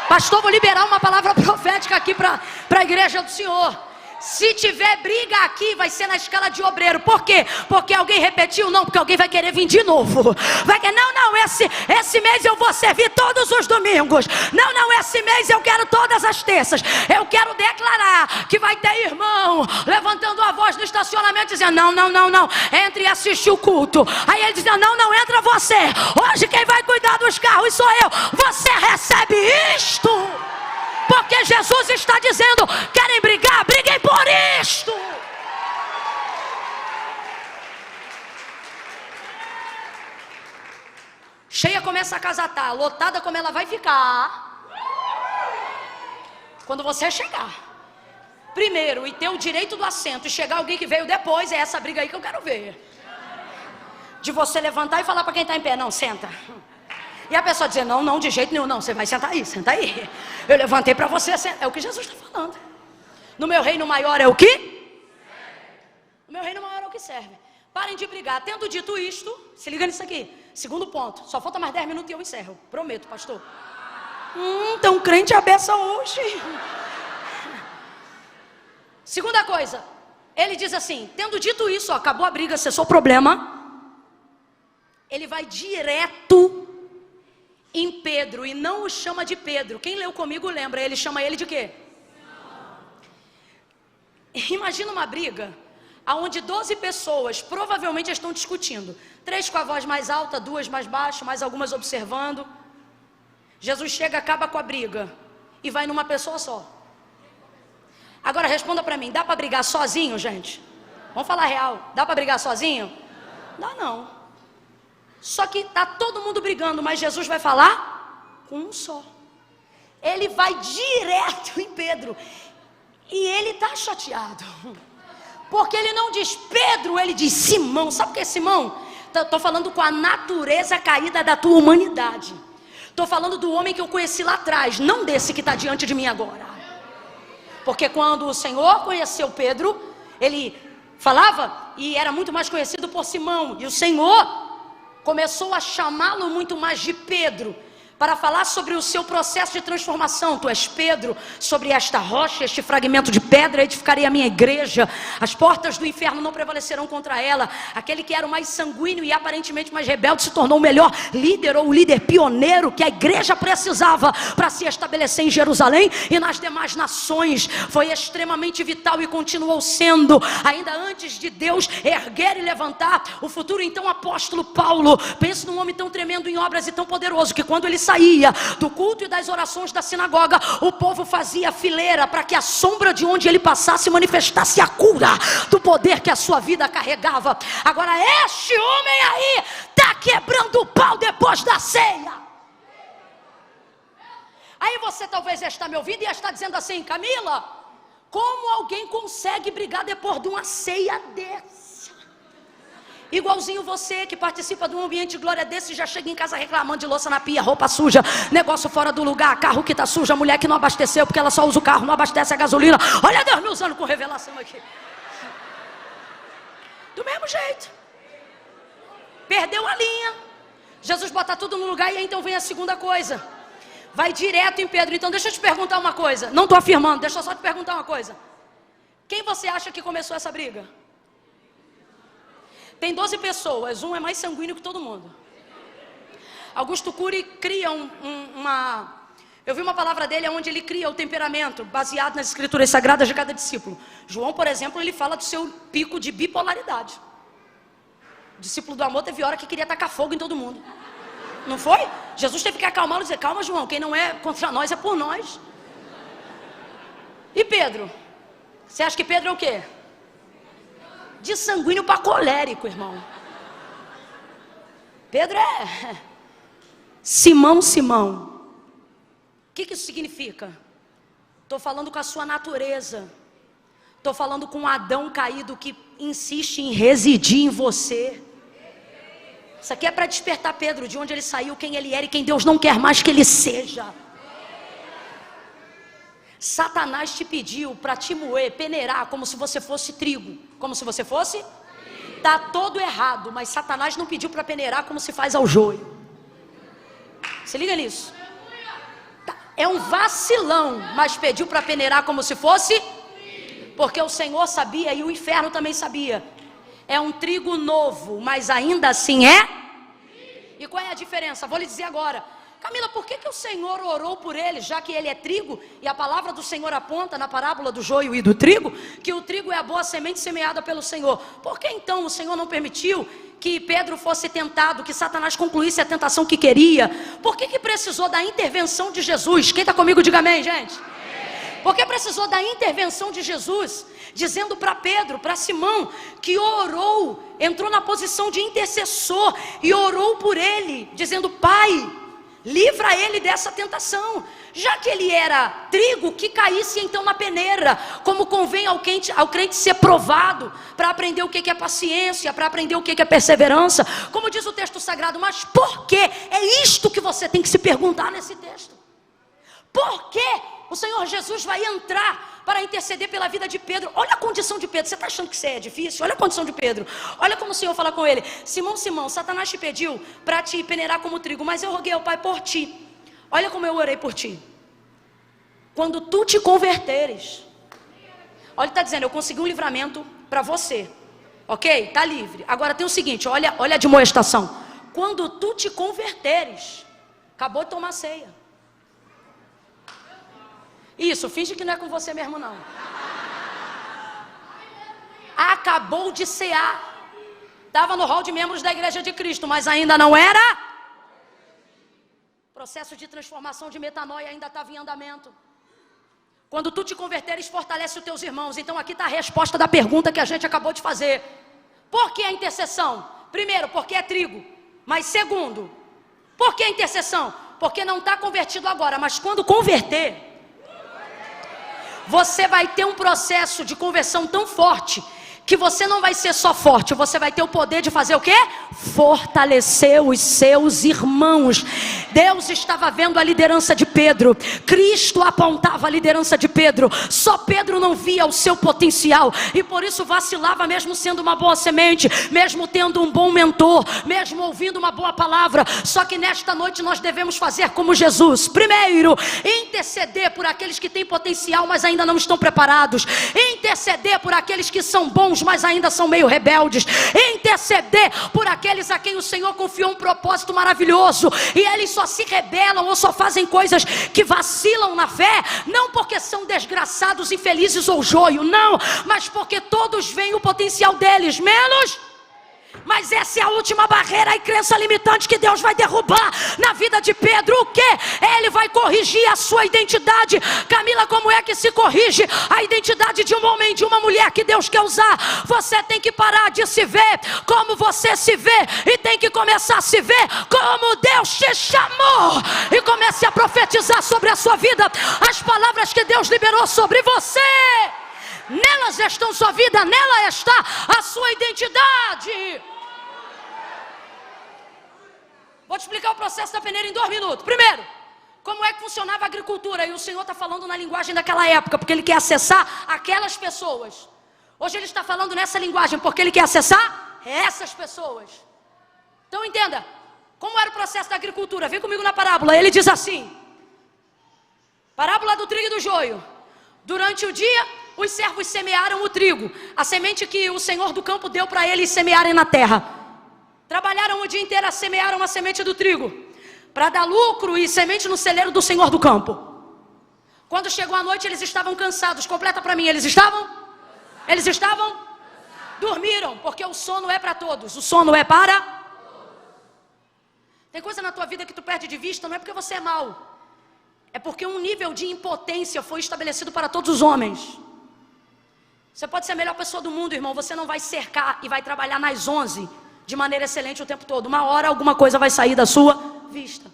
Pastor, vou liberar uma palavra profética aqui para a igreja do Senhor. Se tiver briga aqui, vai ser na escala de obreiro. Por quê? Porque alguém repetiu? Não, porque alguém vai querer vir de novo. Vai querer, não, esse mês eu vou servir todos os domingos. Não, esse mês eu quero todas as terças. Eu quero declarar que vai ter irmão levantando a voz no estacionamento, dizendo, não, entre e assiste o culto. Aí ele diz, não, entra você. Hoje quem vai cuidar dos carros sou eu. Você recebe isto. Porque Jesus está dizendo, querem brigar? Briguem por isto. Cheia começa a casa tá, lotada como ela vai ficar quando você chegar primeiro e ter o direito do assento, e chegar alguém que veio depois. É essa briga aí que eu quero ver, de você levantar e falar para quem está em pé, não, senta. E a pessoa dizer, não, de jeito nenhum, não, você vai sentar aí, senta aí. Eu levantei para você sentar. É o que Jesus está falando. No meu reino maior é o que? No meu reino maior é o que serve. Parem de brigar. Tendo dito isto, se liga nisso aqui. Segundo ponto, só falta mais 10 minutos e eu encerro. Prometo, pastor. Tão crente a beça hoje. Segunda coisa, ele diz assim, tendo dito isso, acabou a briga, cessou o problema. Ele vai direto em Pedro, e não o chama de Pedro. Quem leu comigo lembra, ele chama ele de quê? Imagina uma briga onde 12 pessoas provavelmente estão discutindo, 3 com a voz mais alta, 2 mais baixo, mais algumas observando. Jesus chega, acaba com a briga e vai numa pessoa só. Agora responda para mim, dá para brigar sozinho, gente? Vamos falar real, dá para brigar sozinho? Dá não. Só que está todo mundo brigando, mas Jesus vai falar com um só. Ele vai direto em Pedro. E ele está chateado. Porque ele não diz Pedro, ele diz Simão. Sabe o que é Simão? Estou falando com a natureza caída da tua humanidade. Estou falando do homem que eu conheci lá atrás, não desse que está diante de mim agora. Porque quando o Senhor conheceu Pedro, ele falava e era muito mais conhecido por Simão. E o Senhor começou a chamá-lo muito mais de Pedro, para falar sobre o seu processo de transformação. Tu és Pedro, sobre esta rocha, este fragmento de pedra edificarei a minha igreja, as portas do inferno não prevalecerão contra ela. Aquele que era o mais sanguíneo e aparentemente mais rebelde se tornou o melhor líder, ou o líder pioneiro que a igreja precisava para se estabelecer em Jerusalém e nas demais nações. Foi extremamente vital e continuou sendo, ainda antes de Deus erguer e levantar o futuro então apóstolo Paulo. Pense num homem tão tremendo em obras e tão poderoso, que quando ele saía do culto e das orações da sinagoga, o povo fazia fileira para que a sombra de onde ele passasse manifestasse a cura do poder que a sua vida carregava. Agora este homem aí está quebrando o pau depois da ceia. Aí você talvez está me ouvindo e está dizendo assim, Camila, como alguém consegue brigar depois de uma ceia dessa? Igualzinho você que participa de um ambiente de glória desse, já chega em casa reclamando de louça na pia, roupa suja, negócio fora do lugar, carro que está sujo, a mulher que não abasteceu porque ela só usa o carro, não abastece a gasolina. Olha Deus me usando com revelação aqui. Do mesmo jeito. Perdeu a linha. Jesus bota tudo no lugar e aí então vem a segunda coisa. Vai direto em Pedro. Então deixa eu te perguntar uma coisa. Não estou afirmando, deixa eu só te perguntar uma coisa. Quem você acha que começou essa briga? Tem 12 pessoas, um é mais sanguíneo que todo mundo. Augusto Cury cria eu vi uma palavra dele onde ele cria o temperamento baseado nas escrituras sagradas de cada discípulo. João, por exemplo, ele fala do seu pico de bipolaridade. O discípulo do amor teve hora que queria tacar fogo em todo mundo. Não foi? Jesus teve que acalmá-lo e dizer, calma João, quem não é contra nós é por nós. E Pedro? Você acha que Pedro é o quê? De sanguíneo para colérico, irmão. Pedro é Simão. O que isso significa? Estou falando com a sua natureza. Estou falando com um Adão caído que insiste em residir em você. Isso aqui é para despertar Pedro de onde ele saiu, quem ele era e quem Deus não quer mais que ele seja. Satanás te pediu para te moer, peneirar, como se você fosse trigo. Como se você fosse? Tá todo errado, mas Satanás não pediu para peneirar como se faz ao joio. Se liga nisso. É um vacilão, mas pediu para peneirar como se fosse, porque o Senhor sabia e o inferno também sabia. É um trigo novo, mas ainda assim é. E qual é a diferença? Vou lhe dizer agora. Camila, por que o Senhor orou por ele, já que ele é trigo? E a palavra do Senhor aponta na parábola do joio e do trigo, que o trigo é a boa semente semeada pelo Senhor. Por que então o Senhor não permitiu que Pedro fosse tentado, que Satanás concluísse a tentação que queria? Por que precisou da intervenção de Jesus? Quem está comigo, diga amém, gente. Porque precisou da intervenção de Jesus, dizendo para Pedro, para Simão, que orou, entrou na posição de intercessor e orou por ele, dizendo: Pai, livra ele dessa tentação. Já que ele era trigo, que caísse então na peneira, como convém ao crente ser provado, para aprender o que é paciência, para aprender o que é perseverança, como diz o texto sagrado. Mas por que? É isto que você tem que se perguntar nesse texto. Por que o Senhor Jesus vai entrar para interceder pela vida de Pedro? Olha a condição de Pedro. Você está achando que isso é difícil? Olha a condição de Pedro. Olha como o Senhor fala com ele: Simão, Simão, Satanás te pediu para te peneirar como trigo, mas eu roguei ao Pai por ti. Olha como eu orei por ti. Quando tu te converteres. Olha, ele está dizendo: eu consegui um livramento para você. Ok? Está livre. Agora tem o seguinte, olha a admoestação. Quando tu te converteres. Acabou de tomar ceia. Isso, finge que não é com você mesmo não. Acabou de cear. Estava no hall de membros da Igreja de Cristo, mas ainda não era. O processo de transformação de metanoia ainda estava em andamento. Quando tu te converteres, fortalece os teus irmãos. Então aqui está a resposta da pergunta que a gente acabou de fazer. Por que a intercessão? Primeiro, porque é trigo. Mas segundo, por que a intercessão? Porque não está convertido agora, mas quando converter, você vai ter um processo de conversão tão forte, que você não vai ser só forte, você vai ter o poder de fazer o quê? Fortalecer os seus irmãos. Deus estava vendo a liderança de Pedro, Cristo apontava a liderança de Pedro, só Pedro não via o seu potencial, e por isso vacilava, mesmo sendo uma boa semente, mesmo tendo um bom mentor, mesmo ouvindo uma boa palavra. Só que nesta noite nós devemos fazer como Jesus. Primeiro, interceder por aqueles que têm potencial, mas ainda não estão preparados. Interceder por aqueles que são bons, mas ainda são meio rebeldes. Interceder por aqueles a quem o Senhor confiou um propósito maravilhoso, e eles só se rebelam ou só fazem coisas que vacilam na fé, não porque são desgraçados, infelizes ou joio, não, mas porque todos veem o potencial deles, menos. Mas essa é a última barreira e crença limitante que Deus vai derrubar na vida de Pedro. O que? Ele vai corrigir a sua identidade. Camila, como é que se corrige a identidade de um homem e de uma mulher que Deus quer usar? Você tem que parar de se ver como você se vê, e tem que começar a se ver como Deus te chamou, e comece a profetizar sobre a sua vida as palavras que Deus liberou sobre você. Nelas está sua vida, nela está a sua identidade. Vou te explicar o processo da peneira em 2 minutos. Primeiro, como é que funcionava a agricultura? E o Senhor está falando na linguagem daquela época, porque Ele quer acessar aquelas pessoas. Hoje Ele está falando nessa linguagem, porque Ele quer acessar essas pessoas. Então entenda, como era o processo da agricultura? Vem comigo na parábola. Ele diz assim: parábola do trigo e do joio. Durante o dia, os servos semearam o trigo, a semente que o Senhor do campo deu para eles semearem na terra. Trabalharam o dia inteiro, semearam a semente do trigo, para dar lucro e semente no celeiro do Senhor do campo. Quando chegou a noite, eles estavam cansados. Completa para mim, eles estavam? Dormiram, porque o sono é para todos. O sono é para? Tem coisa na tua vida que tu perde de vista, não é porque você é mau, é porque um nível de impotência foi estabelecido para todos os homens. Você pode ser a melhor pessoa do mundo, irmão, você não vai cercar e vai trabalhar nas 11 de maneira excelente o tempo todo. Uma hora alguma coisa vai sair da sua vista.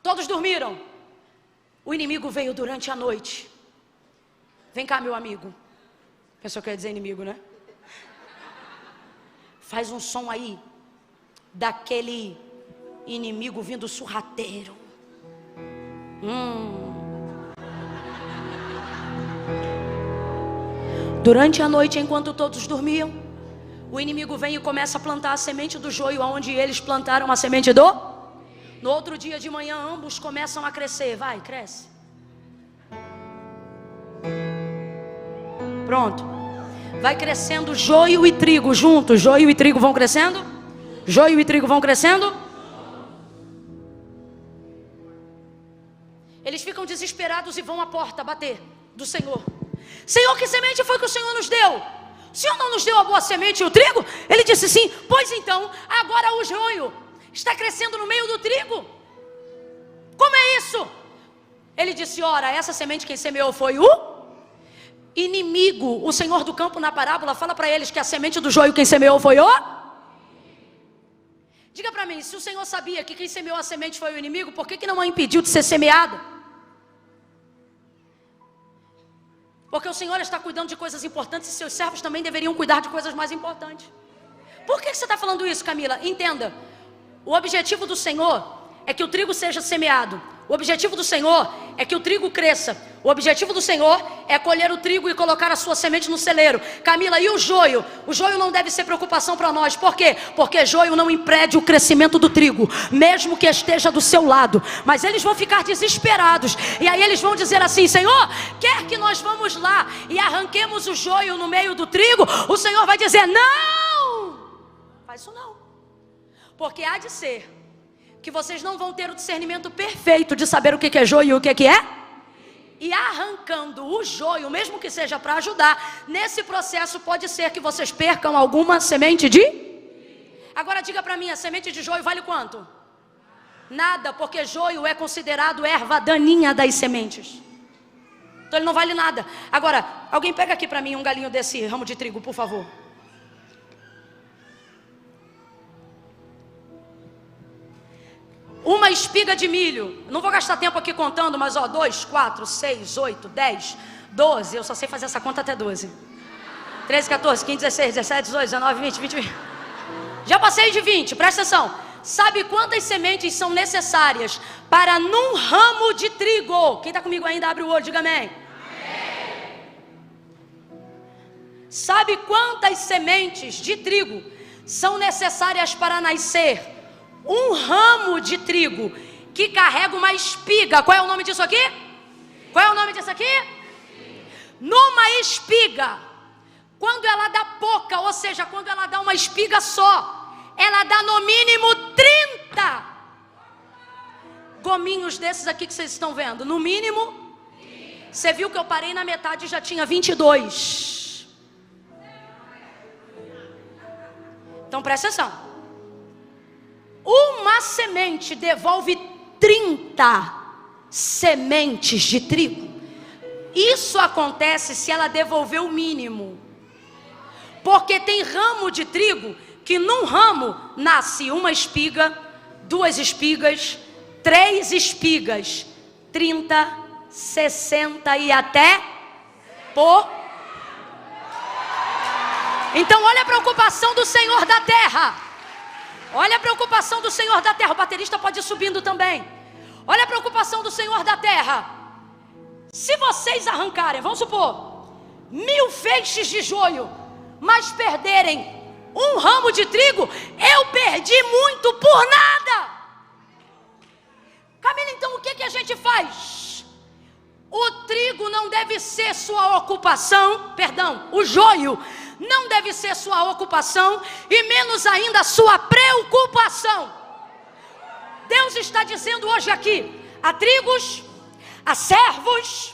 Todos dormiram. O inimigo veio durante a noite. Vem cá, meu amigo. A pessoa quer dizer inimigo, né? Faz um som aí daquele inimigo vindo sorrateiro. Durante a noite, enquanto todos dormiam, o inimigo vem e começa a plantar a semente do joio onde eles plantaram a semente do... No outro dia de manhã, ambos começam a crescer. Vai, cresce. Pronto. Vai crescendo joio e trigo juntos. Joio e trigo vão crescendo. Joio e trigo vão crescendo. Eles ficam desesperados e vão à porta bater do Senhor. Senhor, que semente foi que o Senhor nos deu? O Senhor não nos deu a boa semente e o trigo? Ele disse sim. Pois então, agora o joio está crescendo no meio do trigo. Como é isso? Ele disse, ora, essa semente quem semeou foi o inimigo. O Senhor do campo na parábola fala para eles que a semente do joio quem semeou foi o... Diga para mim, se o Senhor sabia que quem semeou a semente foi o inimigo, por que não a impediu de ser semeada? Porque o Senhor está cuidando de coisas importantes e seus servos também deveriam cuidar de coisas mais importantes. Por que você está falando isso, Camila? Entenda, o objetivo do Senhor é que o trigo seja semeado. O objetivo do Senhor é que o trigo cresça. O objetivo do Senhor é colher o trigo e colocar a sua semente no celeiro. Camila, e o joio? O joio não deve ser preocupação para nós. Por quê? Porque joio não impede o crescimento do trigo, mesmo que esteja do seu lado. Mas eles vão ficar desesperados. E aí eles vão dizer assim, Senhor, quer que nós vamos lá e arranquemos o joio no meio do trigo? O Senhor vai dizer, não! Faz isso não. Porque há de ser que vocês não vão ter o discernimento perfeito de saber o que é joio e o que é. E arrancando o joio, mesmo que seja para ajudar, nesse processo pode ser que vocês percam alguma semente de... Agora diga para mim, a semente de joio vale quanto? Nada, porque joio é considerado erva daninha das sementes. Então ele não vale nada. Agora, alguém pega aqui para mim um galinho desse ramo de trigo, por favor. Uma espiga de milho, não vou gastar tempo aqui contando, mas 2, 4, 6, 8, 10, 12, eu só sei fazer essa conta até 12. 13, 14, 15, 16, 17, 18, 19, 20, 20. Já passei de 20, presta atenção. Sabe quantas sementes são necessárias para num ramo de trigo? Quem está comigo ainda abre o olho, diga amém. Sabe quantas sementes de trigo são necessárias para nascer um ramo de trigo que carrega uma espiga? Qual é o nome disso aqui? Qual é o nome disso aqui? Numa espiga, quando ela dá pouca, ou seja, quando ela dá uma espiga só, ela dá no mínimo 30 gominhos desses aqui que vocês estão vendo. No mínimo, você viu que eu parei na metade e já tinha 22. Então presta atenção. Uma semente devolve 30 sementes de trigo. Isso acontece se ela devolver o mínimo. Porque tem ramo de trigo que num ramo nasce uma espiga, 2 espigas, 3 espigas, 30, 60 e até por... Então olha a preocupação do Senhor da terra. Olha a preocupação do Senhor da terra. O baterista pode ir subindo também. Olha a preocupação do Senhor da terra. Se vocês arrancarem, vamos supor, 1000 feixes de joio, mas perderem um ramo de trigo, eu perdi muito por nada. Camila, então o que a gente faz? O trigo não deve ser sua ocupação, perdão, o joio não deve ser sua ocupação e menos ainda sua preocupação. Deus está dizendo hoje aqui a trigos, a servos,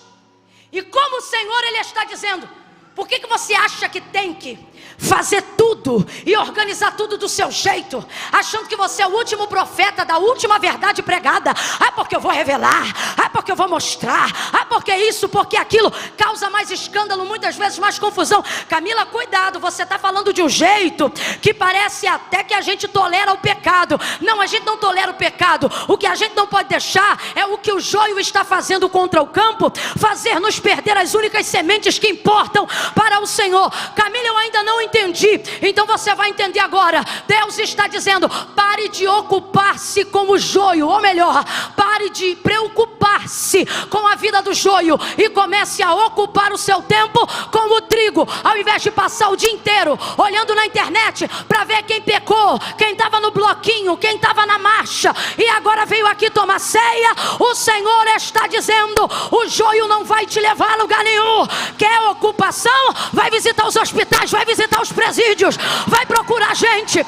e como o Senhor Ele está dizendo, por que você acha que tem que fazer tudo e organizar tudo do seu jeito, achando que você é o último profeta da última verdade pregada? Porque eu vou revelar, porque eu vou mostrar, porque isso, porque aquilo, causa mais escândalo, muitas vezes mais confusão. Camila, cuidado, você está falando de um jeito que parece até que a gente tolera o pecado. Não, a gente não tolera o pecado. O que a gente não pode deixar é o que o joio está fazendo contra o campo, fazer nos perder as únicas sementes que importam para o Senhor. Camila, eu ainda não não entendi. Então você vai entender agora. Deus está dizendo: pare de ocupar-se com o joio, ou melhor, pare de preocupar-se com a vida do joio e comece a ocupar o seu tempo com o trigo. Ao invés de passar o dia inteiro olhando na internet para ver quem pecou, quem estava no bloquinho, quem estava na marcha e agora veio aqui tomar ceia, o Senhor está dizendo: o joio não vai te levar a lugar nenhum. Quer ocupação? Vai visitar os hospitais, vai visitar os presídios, vai procurar gente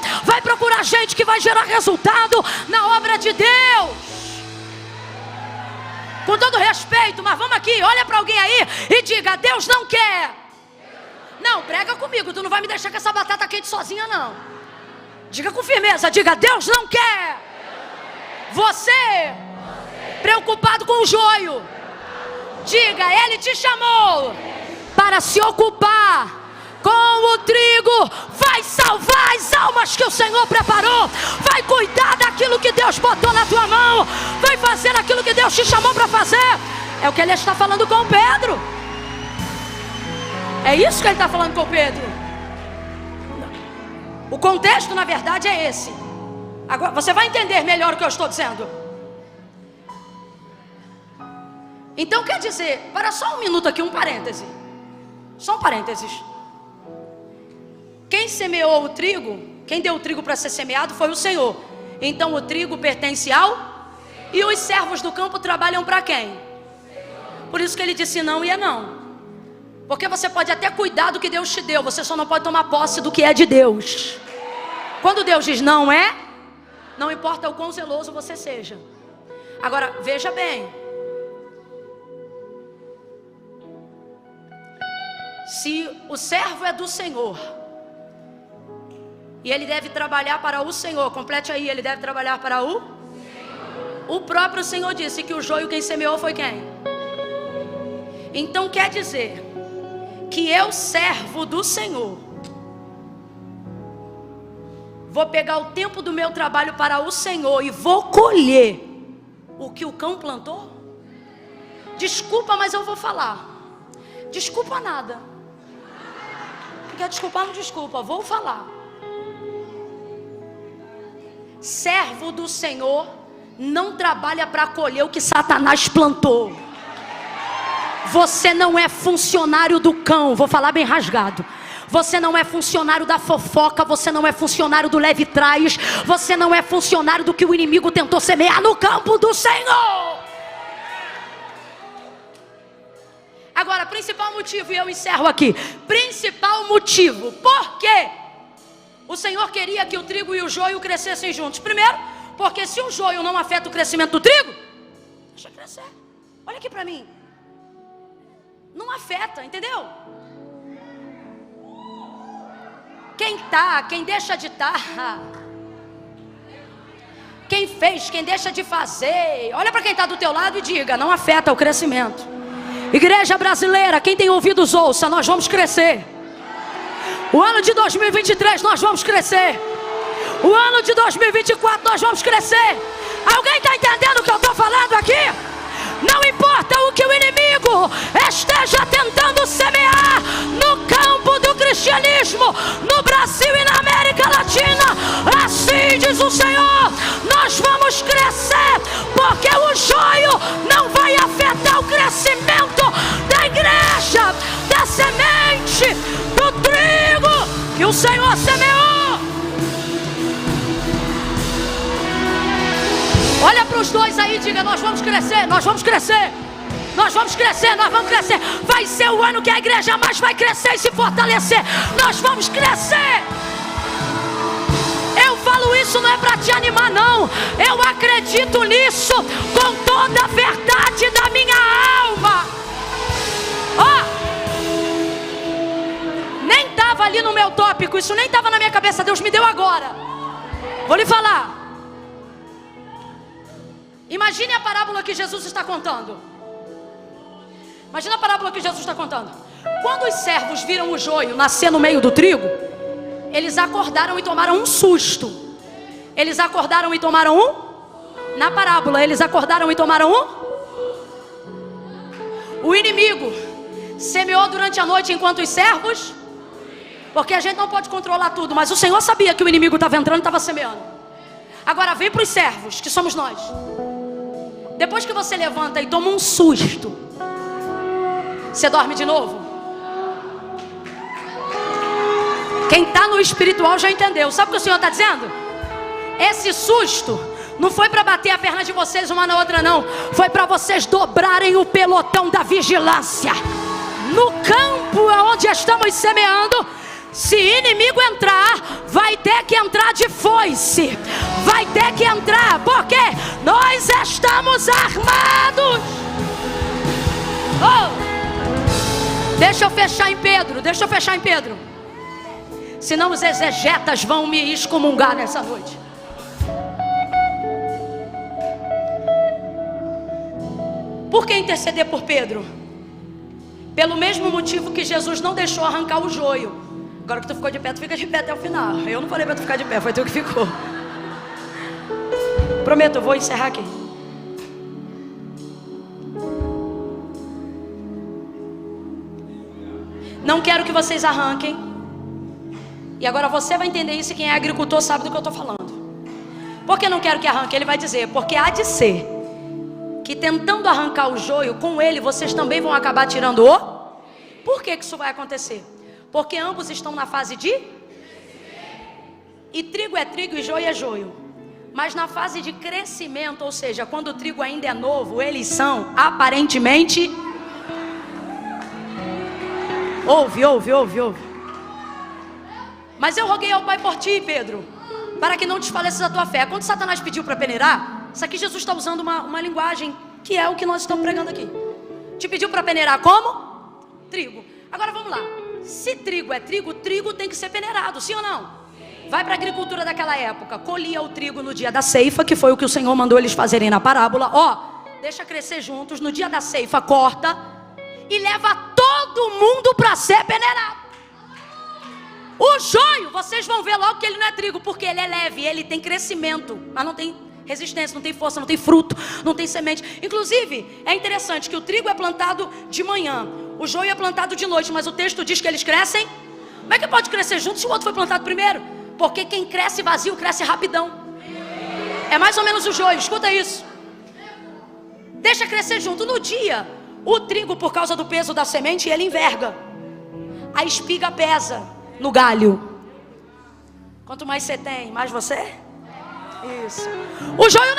que vai gerar resultado na obra de Deus. Com todo respeito, mas vamos aqui, olha para alguém aí e diga: Deus não quer. Não, prega comigo, tu não vai me deixar com essa batata quente sozinha não. Diga com firmeza, diga: Deus não quer. Você preocupado com o joio, diga: Ele te chamou para se ocupar com o trigo. Vai salvar as almas que o Senhor preparou, vai cuidar daquilo que Deus botou na tua mão, vai fazer aquilo que Deus te chamou para fazer. É o que Ele está falando com Pedro. É isso que Ele está falando com Pedro. O contexto na verdade é esse. Agora você vai entender melhor o que eu estou dizendo. Então quer dizer, para só um minuto aqui, um parêntese. Só um parênteses. Quem semeou o trigo, quem deu o trigo para ser semeado foi o Senhor. Então o trigo pertence ao... E os servos do campo trabalham para quem? Por isso que Ele disse não e é não. Porque você pode até cuidar do que Deus te deu, você só não pode tomar posse do que é de Deus. Quando Deus diz não é, não importa o quão zeloso você seja. Agora, veja bem. Se o servo é do Senhor e ele deve trabalhar para o Senhor, complete aí, ele deve trabalhar para o Senhor. O próprio Senhor disse que o joio quem semeou foi quem? Então quer dizer que eu, servo do Senhor, vou pegar o tempo do meu trabalho para o Senhor e vou colher o que o cão plantou? Desculpa, mas eu vou falar. Desculpa nada. Não quer desculpar, não desculpa, vou falar. Servo do Senhor não trabalha para colher o que Satanás plantou. Você não é funcionário do cão, vou falar bem rasgado. Você não é funcionário da fofoca, você não é funcionário do leve trás, você não é funcionário do que o inimigo tentou semear no campo do Senhor. Agora, principal motivo, e eu encerro aqui. Principal motivo, por quê? O Senhor queria que o trigo e o joio crescessem juntos. Primeiro, porque se o joio não afeta o crescimento do trigo, deixa crescer. Olha aqui para mim. Não afeta, entendeu? Quem deixa de estar, quem fez, quem deixa de fazer, olha para quem está do teu lado e diga: não afeta o crescimento. Igreja brasileira, quem tem ouvidos ouça, nós vamos crescer. O ano de 2023 nós vamos crescer. O ano de 2024 nós vamos crescer. Alguém está entendendo o que eu estou falando aqui? Não importa o que o inimigo esteja tentando semear no campo do cristianismo, no Brasil e na América Latina, assim diz o Senhor, nós vamos crescer, porque o joio não vai afetar o crescimento da igreja, da semente, do trigo que o Senhor semeou. Olha para os dois aí e diga: nós vamos crescer, nós vamos crescer, nós vamos crescer, nós vamos crescer. Vai ser o ano que a igreja mais vai crescer e se fortalecer. Nós vamos crescer. Eu falo isso não é para te animar não. Eu acredito nisso com toda a verdade da minha alma. Nem estava ali no meu tópico, isso nem estava na minha cabeça, Deus me deu agora. Vou lhe falar. Imagine a parábola que Jesus está contando. Imagina a parábola que Jesus está contando. Quando os servos viram o joio nascer no meio do trigo, eles acordaram e tomaram um susto. Eles acordaram e tomaram um? Na parábola, eles acordaram e tomaram um? O inimigo semeou durante a noite enquanto os servos Porque a gente não pode controlar tudo, mas o Senhor sabia que o inimigo estava entrando e estava semeando. Agora vem para os servos, que somos nós. Depois que você levanta e toma um susto, você dorme de novo? Quem está no espiritual já entendeu. Sabe o que o Senhor está dizendo? Esse susto não foi para bater a perna de vocês uma na outra, não. Foi para vocês dobrarem o pelotão da vigilância. No campo onde estamos semeando, se inimigo entrar, vai ter que entrar de foice. Vai ter que entrar, porque nós estamos armados. Oh! Deixa eu fechar em Pedro. Senão os exegetas vão me excomungar nessa noite. Por que interceder por Pedro? Pelo mesmo motivo que Jesus não deixou arrancar o joio. Agora que tu ficou de pé, tu fica de pé até o final. Eu não falei para tu ficar de pé, foi tu que ficou. Prometo, eu vou encerrar aqui. Não quero que vocês arranquem. E agora você vai entender isso, e quem é agricultor sabe do que eu estou falando. Por que não quero que arranque? Ele vai dizer, porque há de ser que tentando arrancar o joio, com ele vocês também vão acabar tirando o... Por que isso vai acontecer? Porque ambos estão na fase de... E trigo é trigo e joio é joio. Mas na fase de crescimento, ou seja, quando o trigo ainda é novo, eles são aparentemente... Ouve. Mas eu roguei ao Pai por ti, Pedro, para que não desfaleças a tua fé. Quando Satanás pediu para peneirar, isso aqui Jesus está usando uma linguagem que é o que nós estamos pregando aqui. Te pediu para peneirar como? Trigo. Agora vamos lá. Se trigo é trigo, trigo tem que ser peneirado, sim ou não? Vai para a agricultura daquela época. Colhia o trigo no dia da ceifa, que foi o que o Senhor mandou eles fazerem na parábola. Deixa crescer juntos. No dia da ceifa, corta e leva todo mundo para ser peneirado. O joio, vocês vão ver logo que ele não é trigo, porque ele é leve, ele tem crescimento, mas não tem resistência, não tem força, não tem fruto, não tem semente. Inclusive, é interessante que o trigo é plantado de manhã, o joio é plantado de noite, mas o texto diz que eles crescem. Como é que pode crescer junto se o outro foi plantado primeiro? Porque quem cresce vazio, cresce rapidão. É mais ou menos o joio, escuta isso. Deixa crescer junto. No dia, o trigo, por causa do peso da semente, ele enverga. A espiga pesa no galho. Quanto mais você tem, mais você? Isso. O joio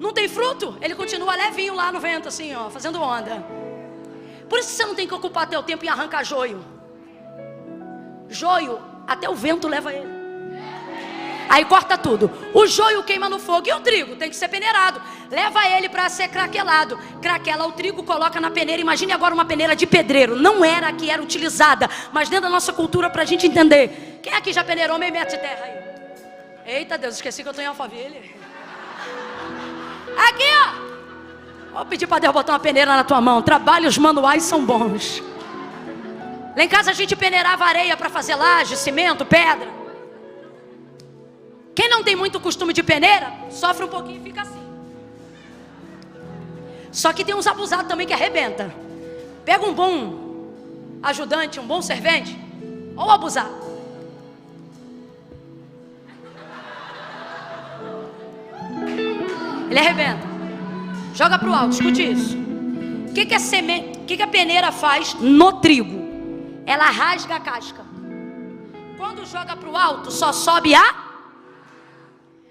não tem fruto. Ele continua levinho lá no vento, assim, fazendo onda. Por isso que você não tem que ocupar teu tempo em arrancar joio. Joio, até o vento leva ele. Aí corta tudo. O joio queima no fogo. E o trigo tem que ser peneirado. Leva ele para ser craquelado. Craquela o trigo, coloca na peneira. Imagine agora uma peneira de pedreiro. Não era a que era utilizada, mas dentro da nossa cultura, para a gente entender. Quem aqui já peneirou meio metro de terra aí? Eita Deus, esqueci que eu estou em Alphaville. Aqui, vou pedir para Deus botar uma peneira na tua mão. Trabalhos manuais são bons. Lá em casa a gente peneirava areia para fazer laje, cimento, pedra. Quem não tem muito costume de peneira, sofre um pouquinho e fica assim. Só que tem uns abusados também que arrebenta. Pega um bom ajudante, um bom servente, ou abusado. Ele arrebenta. Joga para o alto, escute isso. O que a peneira faz no trigo? Ela rasga a casca. Quando joga para o alto, só sobe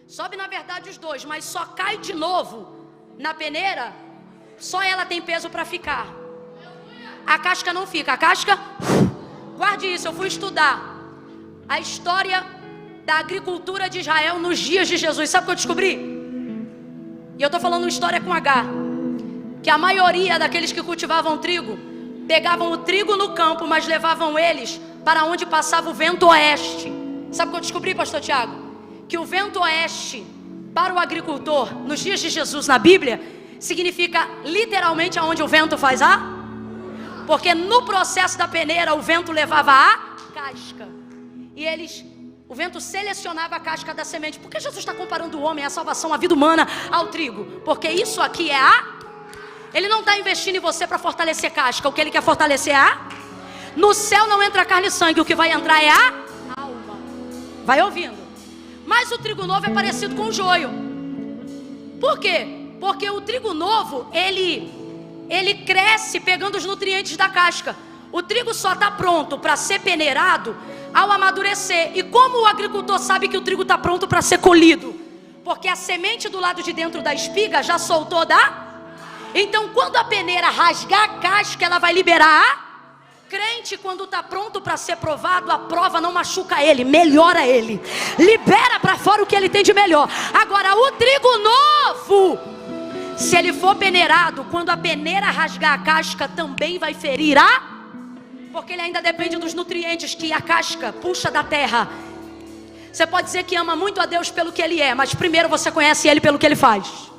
sobe na verdade os dois, mas só cai de novo na peneira. Só ela tem peso para ficar. A casca não fica. A casca, guarde isso, eu fui estudar a história da agricultura de Israel nos dias de Jesus. Sabe o que eu descobri? E eu estou falando história com H. Que a maioria daqueles que cultivavam trigo pegavam o trigo no campo, mas levavam eles para onde passava o vento oeste. Sabe o que eu descobri, pastor Tiago? Que o vento oeste para o agricultor nos dias de Jesus na Bíblia significa literalmente aonde o vento faz porque no processo da peneira o vento levava a casca e o vento selecionava a casca da semente. Por que Jesus está comparando o homem, a salvação, a vida humana ao trigo? Porque isso aqui é ele não está investindo em você para fortalecer casca. O que ele quer fortalecer No céu não entra carne e sangue, o que vai entrar é a alma. Vai ouvindo. Mas o trigo novo é parecido com o joio. Por quê? Porque o trigo novo, ele cresce pegando os nutrientes da casca. O trigo só está pronto para ser peneirado ao amadurecer. E como o agricultor sabe que o trigo está pronto para ser colhido? Porque a semente do lado de dentro da espiga já soltou da... Então quando a peneira rasgar a casca, ela vai liberar a... Crente, quando está pronto para ser provado, a prova não machuca ele, melhora ele, libera para fora o que ele tem de melhor. Agora o trigo novo, se ele for peneirado, quando a peneira rasgar a casca, também vai ferir a... Porque ele ainda depende dos nutrientes que a casca puxa da terra. Você pode dizer que ama muito a Deus pelo que Ele é, mas primeiro você conhece Ele pelo que Ele faz.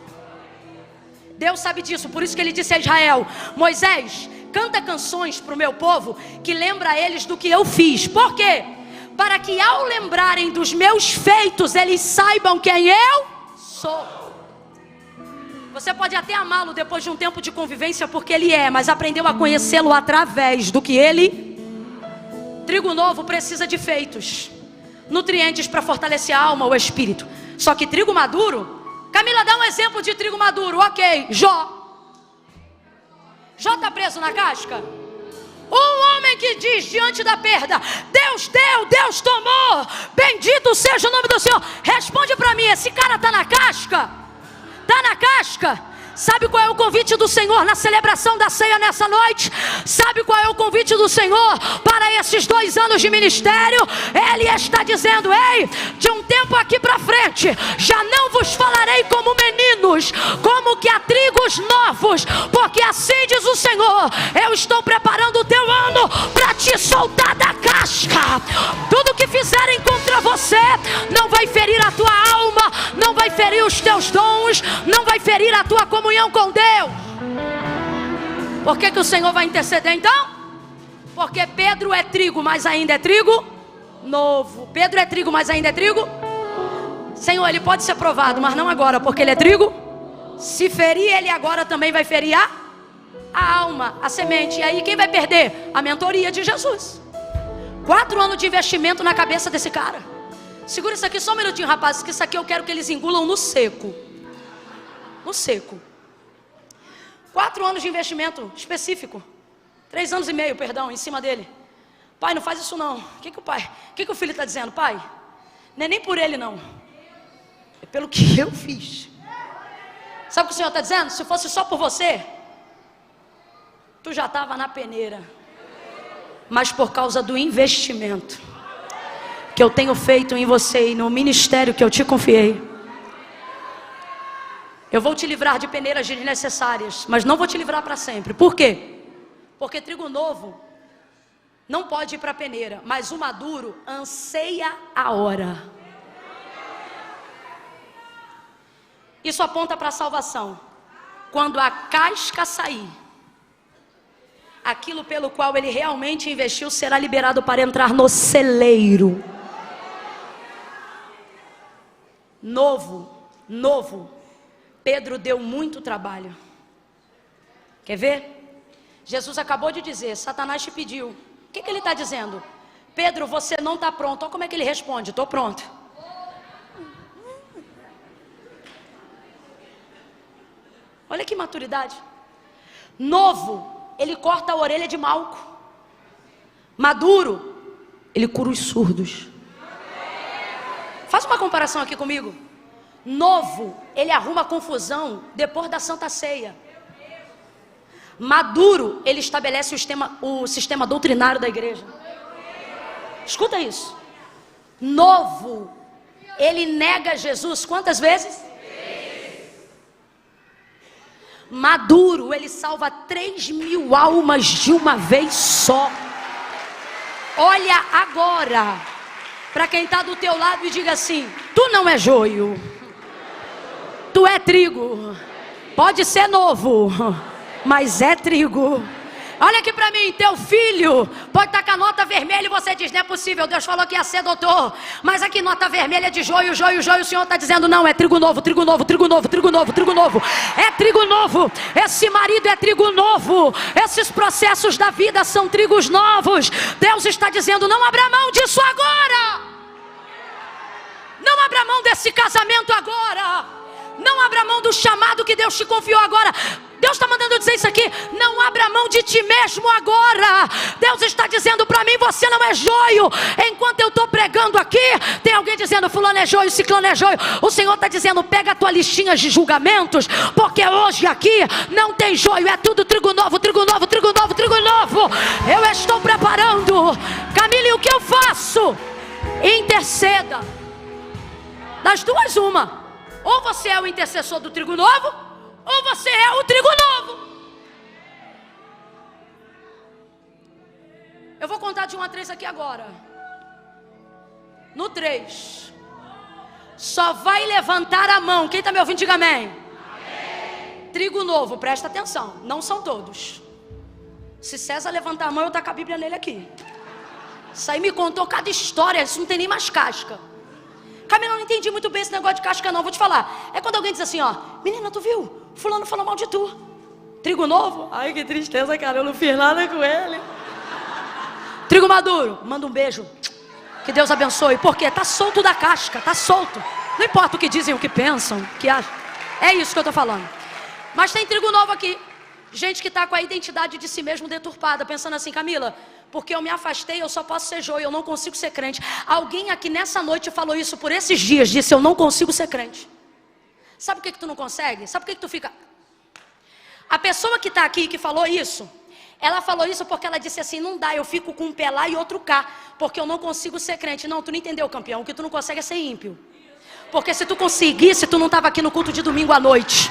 Deus sabe disso, por isso que Ele disse a Israel: Moisés, canta canções para o meu povo que lembra eles do que eu fiz. Por quê? Para que ao lembrarem dos meus feitos, eles saibam quem eu sou. Você pode até amá-lo depois de um tempo de convivência porque ele é, mas aprendeu a conhecê-lo através do que ele... Trigo novo precisa de feitos, nutrientes para fortalecer a alma, o espírito. Só que trigo maduro... Camila, dá um exemplo de trigo maduro. Ok, Jó. Jó está preso na casca? Um homem que diz diante da perda: Deus deu, Deus tomou, bendito seja o nome do Senhor. Responde para mim, esse cara está na casca? Está na casca? Sabe qual é o convite do Senhor na celebração da ceia nessa noite? Sabe qual é o convite do Senhor para esses 2 anos de ministério? Ele está dizendo: ei, de um tempo aqui para frente, já não vos falarei como meninos, como que a trigos novos, porque assim diz o Senhor: eu estou preparando o teu ano para te soltar da casca. Tudo que fizerem contra você não vai ferir a tua alma, não vai ferir os teus dons, não vai ferir a tua comunhão com Deus. Por que o Senhor vai interceder então? Porque Pedro é trigo, mas ainda é trigo novo. Pedro é trigo, mas ainda é trigo. Senhor, ele pode ser provado, mas não agora, porque ele é trigo. Se ferir ele agora, também vai ferir a alma, a semente. E aí quem vai perder? A mentoria de Jesus. 4 anos de investimento na cabeça desse cara. Segura isso aqui só um minutinho, rapazes, que isso aqui eu quero que eles engulam no seco. No seco. 4 anos de investimento específico. 3 anos e meio, perdão, em cima dele. Pai, não faz isso não. O que o filho está dizendo? Pai, não é nem por ele não. É pelo que eu fiz. Sabe o que o Senhor está dizendo? Se fosse só por você, tu já estava na peneira. Mas por causa do investimento que eu tenho feito em você e no ministério que eu te confiei, eu vou te livrar de peneiras desnecessárias, mas não vou te livrar para sempre. Por quê? Porque trigo novo não pode ir para a peneira, mas o maduro anseia a hora. Isso aponta para a salvação. Quando a casca sair, aquilo pelo qual ele realmente investiu será liberado para entrar no celeiro. Novo. Pedro deu muito trabalho. Quer ver? Jesus acabou de dizer: Satanás te pediu. O que ele está dizendo? Pedro, você não está pronto. Olha como é que ele responde: estou pronto. Olha que maturidade. Novo, ele corta a orelha de Malco. Maduro, ele cura os surdos. Faz uma comparação aqui comigo. Novo, ele arruma confusão depois da Santa Ceia. Maduro, ele estabelece o sistema doutrinário da igreja. Escuta isso. Novo, ele nega Jesus quantas vezes? Maduro, ele salva 3.000 almas de uma vez só. Olha agora para quem está do teu lado e diga assim: tu não é joio, tu é trigo. Pode ser novo, mas é trigo. Olha aqui para mim, teu filho pode estar com a nota vermelha e você você diz, não é possível, Deus falou que ia ser doutor, mas aqui nota vermelha de joio, joio, joio, o Senhor está dizendo, não, é trigo novo, trigo novo, trigo novo, trigo novo, trigo novo, é trigo novo, esse marido é trigo novo, esses processos da vida são trigos novos. Deus está dizendo, não abra mão disso agora, não abra mão desse casamento agora, não abra mão do chamado que Deus te confiou agora. Deus está mandando dizer isso aqui, não abra mão de ti mesmo agora. Deus está dizendo para mim, você não é joio. Enquanto eu estou pregando aqui, tem alguém dizendo, fulano é joio, ciclano é joio. O Senhor está dizendo, pega a tua listinha de julgamentos, porque hoje aqui não tem joio, é tudo trigo novo, trigo novo, trigo novo, trigo novo. Eu estou preparando. Camila, e o que eu faço? Interceda. Das duas uma, ou você é o intercessor do trigo novo, ou você é o trigo novo. Eu vou contar de 1 a 3 aqui agora. No 3, só vai levantar a mão. Quem está me ouvindo, diga amém. Amém. Trigo novo, presta atenção, não são todos. Se César levantar a mão, eu taco a Bíblia nele aqui. Isso aí me contou cada história, isso não tem nem mais casca. Camila, eu não entendi muito bem esse negócio de casca não, vou te falar. É quando alguém diz assim, ó, menina, tu viu? Fulano falou mal de tu. Trigo novo? Ai, que tristeza, cara, eu não fiz nada com ele. Trigo maduro, manda um beijo. Que Deus abençoe. Por quê? Tá solto da casca, tá solto. Não importa o que dizem, o que pensam, o que acham. É isso que eu tô falando. Mas tem trigo novo aqui. Gente que tá com a identidade de si mesmo deturpada, pensando assim, Camila, porque eu me afastei, eu só posso ser joio, eu não consigo ser crente. Alguém aqui nessa noite falou isso por esses dias, disse, eu não consigo ser crente. Sabe por que tu não consegue? Sabe por que tu fica... A pessoa que está aqui, que falou isso, ela falou isso porque ela disse assim, não dá, eu fico com um pé lá e outro cá, porque eu não consigo ser crente. Não, tu não entendeu, campeão, o que tu não consegue é ser ímpio. Porque se tu conseguisse, tu não estava aqui no culto de domingo à noite.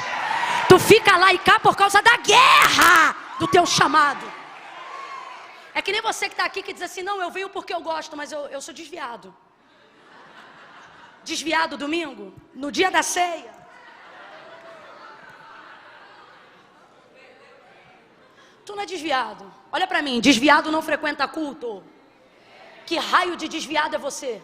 Tu fica lá e cá por causa da guerra do teu chamado. É que nem você que está aqui que diz assim, não, eu venho porque eu gosto, mas eu sou desviado. Desviado domingo, no dia da ceia. Tu não é desviado. Olha para mim, desviado não frequenta culto. Que raio de desviado é você?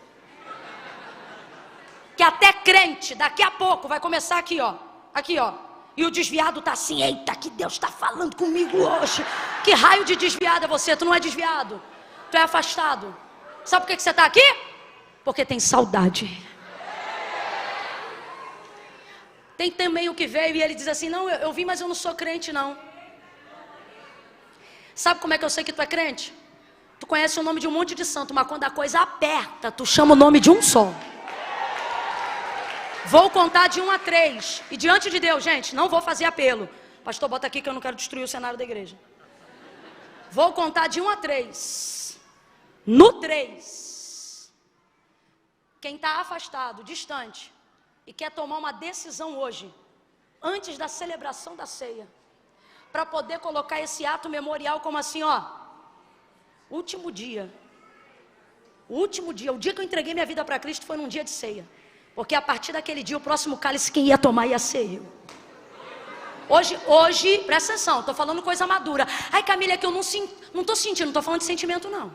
Que até crente, daqui a pouco, vai começar aqui, ó. Aqui, ó. E o desviado tá assim, eita, que Deus está falando comigo hoje. Que raio de desviado é você? Tu não é desviado. Tu é afastado. Sabe por que você está aqui? Porque tem saudade. Tem também o que veio e ele diz assim, não, eu vim, mas eu não sou crente não. Sabe como é que eu sei que tu é crente? Tu conhece o nome de um monte de santo, mas quando a coisa aperta, tu chama o nome de um só. Vou contar de 1 a 3. E diante de Deus, gente, não vou fazer apelo. Pastor, bota aqui que eu não quero destruir o cenário da igreja. Vou contar de 1 a 3. No 3, quem está afastado, distante, e quer tomar uma decisão hoje, antes da celebração da ceia, para poder colocar esse ato memorial como assim, ó, último dia. O último dia, o dia que eu entreguei minha vida para Cristo foi num dia de ceia. Porque a partir daquele dia, o próximo cálice quem ia tomar ia ser eu. Hoje, presta atenção, estou falando coisa madura. Ai, Camila, é que eu não estou sentindo, não estou falando de sentimento não.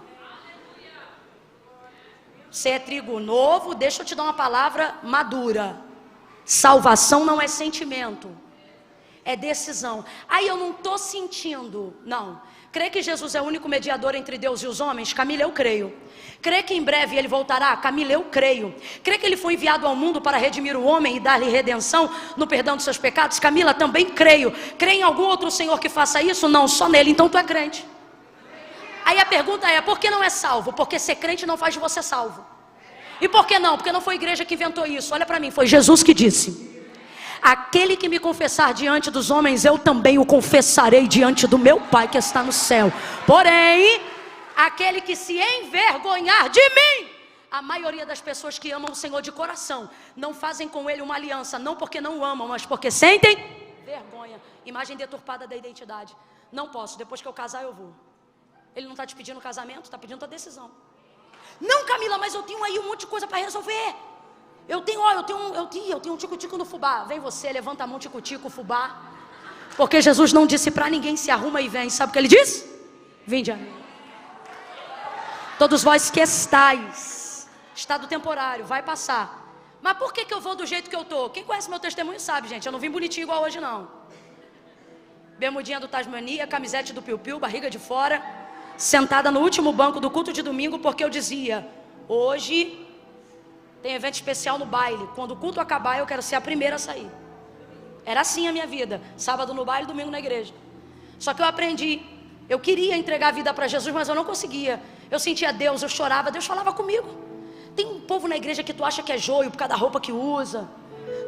Você é trigo novo, deixa eu te dar uma palavra madura. Salvação não é sentimento, é decisão. Aí eu não estou sentindo, não. Crê que Jesus é o único mediador entre Deus e os homens? Camila, eu creio. Crê que em breve ele voltará? Camila, eu creio. Crê que ele foi enviado ao mundo para redimir o homem e dar-lhe redenção no perdão dos seus pecados? Camila, também creio. Crê em algum outro Senhor que faça isso? Não, só nele. Então tu é crente. Aí a pergunta é, por que não é salvo? Porque ser crente não faz de você salvo. E por que não? Porque não foi a igreja que inventou isso. Olha para mim, foi Jesus que disse: aquele que me confessar diante dos homens, eu também o confessarei diante do meu Pai que está no céu. Porém, aquele que se envergonhar de mim, a maioria das pessoas que amam o Senhor de coração, não fazem com ele uma aliança, não porque não o amam, mas porque sentem vergonha. Imagem deturpada da identidade. Não posso, depois que eu casar eu vou. Ele não está te pedindo casamento, está pedindo tua decisão. Não, Camila, mas eu tenho aí um monte de coisa para resolver. Eu tenho um tico-tico no fubá. Vem você, levanta a mão, tico-tico, fubá. Porque Jesus não disse para ninguém se arruma e vem. Sabe o que ele disse? Vinde a mim. Todos vós que estáis, estado temporário, vai passar. Mas por que eu vou do jeito que eu estou? Quem conhece meu testemunho sabe, gente, eu não vim bonitinho igual hoje não. Bermudinha do Tasmania, camisete do Piu Piu, barriga de fora, sentada no último banco do culto de domingo, porque eu dizia, hoje tem evento especial no baile, quando o culto acabar eu quero ser a primeira a sair. Era assim a minha vida, sábado no baile, domingo na igreja. Só que eu aprendi, eu queria entregar a vida para Jesus, mas eu não conseguia. Eu sentia Deus, eu chorava, Deus falava comigo. Tem um povo na igreja que tu acha que é joio por causa da roupa que usa.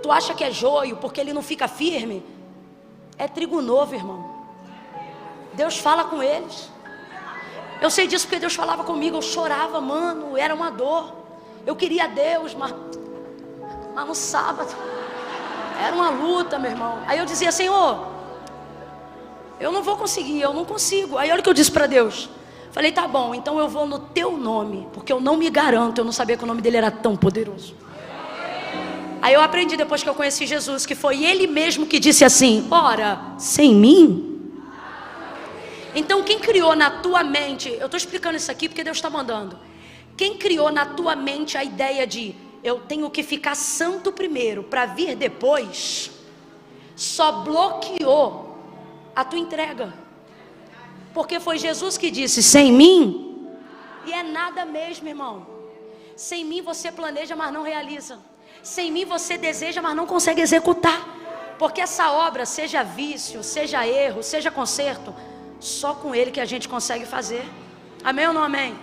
Tu acha que é joio porque ele não fica firme. É trigo novo, irmão. Deus fala com eles. Eu sei disso porque Deus falava comigo. Eu chorava, mano, era uma dor. Eu queria Deus, mas no sábado era uma luta, meu irmão. Aí eu dizia, Senhor, eu não vou conseguir, eu não consigo. Aí olha o que eu disse para Deus. Falei, tá bom, então eu vou no teu nome, porque eu não me garanto, eu não sabia que o nome dele era tão poderoso. Aí eu aprendi depois que eu conheci Jesus, que foi ele mesmo que disse assim, ora, sem mim? Então quem criou na tua mente, eu estou explicando isso aqui porque Deus está mandando. Quem criou na tua mente a ideia de, eu tenho que ficar santo primeiro, para vir depois, só bloqueou a tua entrega. Porque foi Jesus que disse, sem mim, e é nada mesmo, irmão. Sem mim você planeja, mas não realiza. Sem mim você deseja, mas não consegue executar. Porque essa obra, seja vício, seja erro, seja conserto, só com ele que a gente consegue fazer. Amém ou não amém?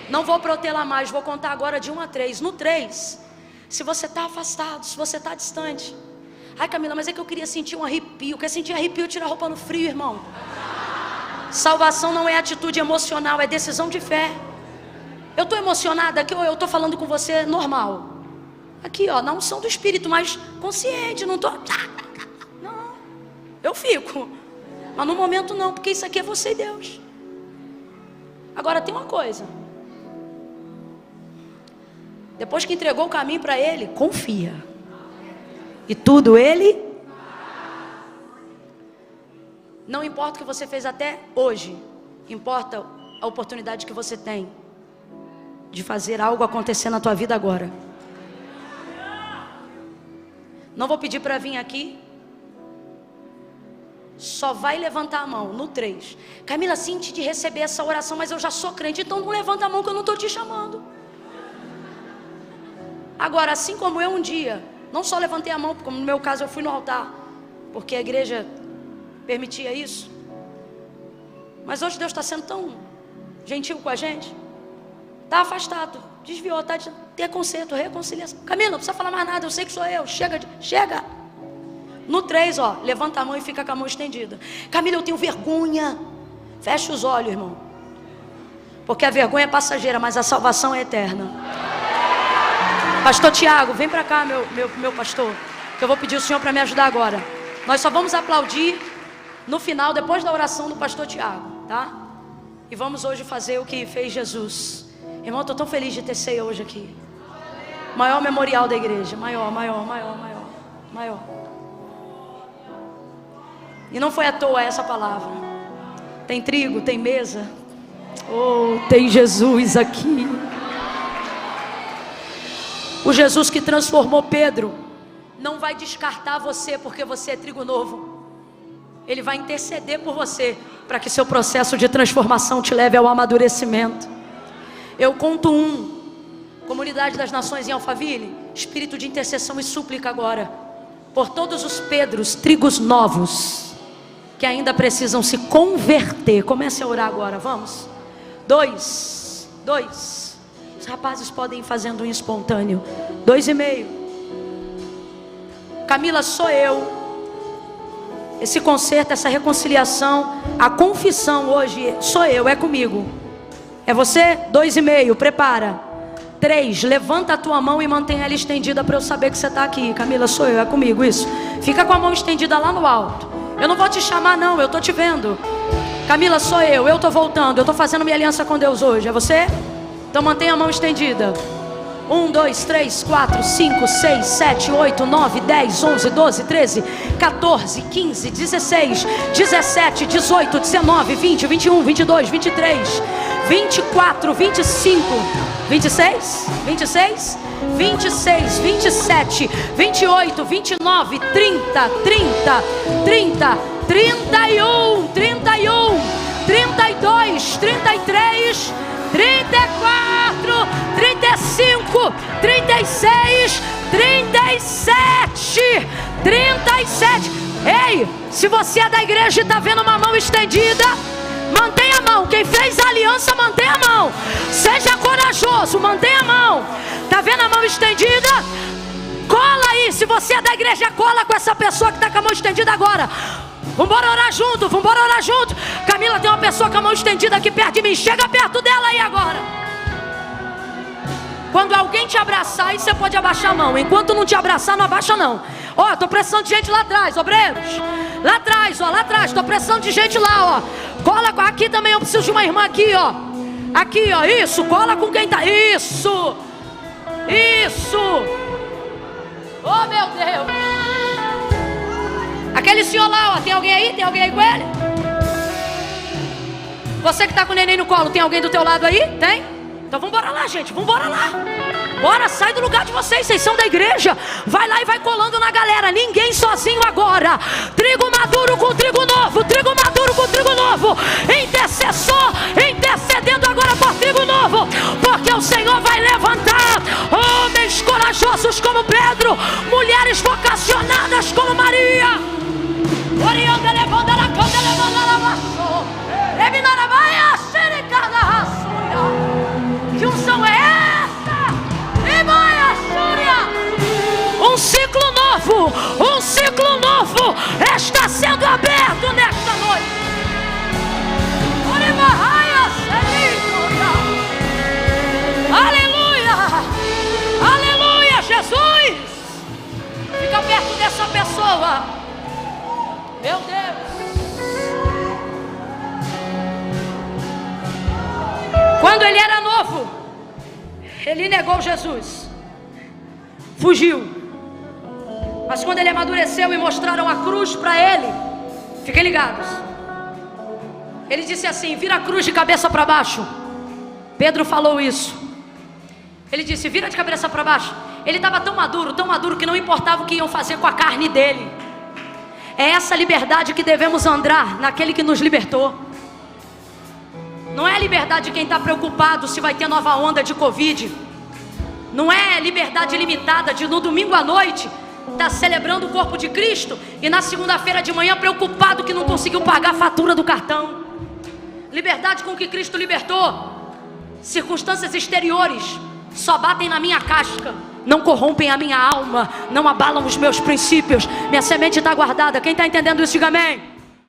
Não vou protelar mais, vou contar agora de 1 a 3. No 3, se você está afastado, se você está distante. Ai, Camila, mas é que eu queria sentir um arrepio. Quer sentir arrepio, tira a roupa no frio, irmão. Salvação não é atitude emocional, é decisão de fé. Eu estou emocionada aqui, ou eu estou falando com você normal? Aqui, ó, na unção do Espírito, mas consciente, não estou... Não, eu fico. Mas no momento não, porque isso aqui é você e Deus. Agora tem uma coisa. Depois que entregou o caminho para Ele, confia. E tudo Ele... Não importa o que você fez até hoje, importa a oportunidade que você tem de fazer algo acontecer na tua vida agora. Não vou pedir para vir aqui. Só vai levantar a mão no 3. Camila, sinto de receber essa oração, mas eu já sou crente, então não levanta a mão que eu não estou te chamando. Agora, assim como eu um dia, não só levantei a mão, como no meu caso eu fui no altar, porque a igreja permitia isso. Mas hoje Deus está sendo tão gentil com a gente. Está afastado, desviou, está de ter conserto, reconciliação. Camila, não precisa falar mais nada, eu sei que sou eu. Chega. No 3, ó, levanta a mão e fica com a mão estendida. Camila, eu tenho vergonha. Fecha os olhos, irmão. Porque a vergonha é passageira, mas a salvação é eterna. Pastor Tiago, vem para cá, meu pastor, que eu vou pedir o senhor para me ajudar agora. Nós só vamos aplaudir no final, depois da oração do pastor Tiago, tá? E vamos hoje fazer o que fez Jesus. Irmão, eu estou tão feliz de ter ceia hoje aqui. Maior memorial da igreja. Maior. E não foi à toa essa palavra. Tem trigo, tem mesa. Oh, tem Jesus aqui. O Jesus que transformou Pedro não vai descartar você porque você é trigo novo. Ele vai interceder por você para que seu processo de transformação te leve ao amadurecimento. Eu conto 1. Comunidade das Nações em Alphaville, espírito de intercessão e súplica agora por todos os Pedros, trigos novos que ainda precisam se converter. Comece a orar agora, vamos. 2. Os rapazes podem ir fazendo um espontâneo. 2,5. Camila, sou eu. Esse conserto, essa reconciliação, a confissão hoje, sou eu, é comigo. É você? 2,5, prepara. 3, levanta a tua mão e mantém ela estendida para eu saber que você está aqui. Camila, sou eu, é comigo, isso. Fica com a mão estendida lá no alto. Eu não vou te chamar não, eu estou te vendo. Camila, sou eu estou voltando, eu estou fazendo minha aliança com Deus hoje. É você? Então mantenha a mão estendida. 1, 2, 3, 4, 5, 6, 7, 8, 9, 10, 11, 12, 13, 14, 15, 16, 17, 18, 19, 20, 21, 22, 23, 24, 25, 26, 26, 26, 27, 28, 29, 30, 30, 30, 31, 31, 32, 33, 34, 35, 36, 37, 37. Ei, se você é da igreja e está vendo uma mão estendida, mantenha a mão. Quem fez a aliança, mantenha a mão. Seja corajoso, mantenha a mão. Está vendo a mão estendida? Cola aí. Se você é da igreja, cola com essa pessoa que está com a mão estendida agora. Vamos orar junto, vamos orar junto. Camila, tem uma pessoa com a mão estendida aqui perto de mim. Chega perto dela aí agora. Quando alguém te abraçar, aí você pode abaixar a mão. Enquanto não te abraçar, não abaixa não. Ó, estou precisando de gente lá atrás, obreiros. Lá atrás, ó, lá atrás. Estou precisando de gente lá, ó. Cola aqui também, eu preciso de uma irmã aqui, ó. Aqui, ó, isso. Cola com quem tá. Isso. Isso. Oh, meu Deus. Aquele senhor lá, ó. Tem alguém aí? Tem alguém aí com ele? Você que tá com o neném no colo, tem alguém do teu lado aí? Tem? Então vamos embora lá, gente, vamos embora lá. Bora, sai do lugar de vocês são da igreja. Vai lá e vai colando na galera. Ninguém sozinho agora. Trigo maduro com trigo novo. Trigo maduro com trigo novo. Intercessor, intercedendo agora por trigo novo. Porque o Senhor vai levantar homens corajosos como Pedro. Mulheres vocacionadas como Maria. Orianda levanta na canta, levanta na baixo. Eminarabaia, xericada raçuia. Que unção é essa? Um ciclo novo está sendo aberto nesta noite. Aleluia, aleluia, Jesus. Fica perto dessa pessoa. Meu Deus. Quando ele era novo, ele negou Jesus, fugiu. Mas quando ele amadureceu e mostraram a cruz para ele, fiquem ligados, ele disse assim: vira a cruz de cabeça para baixo. Pedro falou isso. Ele disse: vira de cabeça para baixo. Ele estava tão maduro que não importava o que iam fazer com a carne dele. É essa liberdade que devemos andar, naquele que nos libertou. Não é a liberdade de quem está preocupado se vai ter nova onda de Covid. Não é liberdade limitada de no domingo à noite estar celebrando o corpo de Cristo e na segunda-feira de manhã preocupado que não conseguiu pagar a fatura do cartão. Liberdade com que Cristo libertou. Circunstâncias exteriores só batem na minha casca, não corrompem a minha alma, não abalam os meus princípios. Minha semente está guardada. Quem está entendendo isso, diga amém.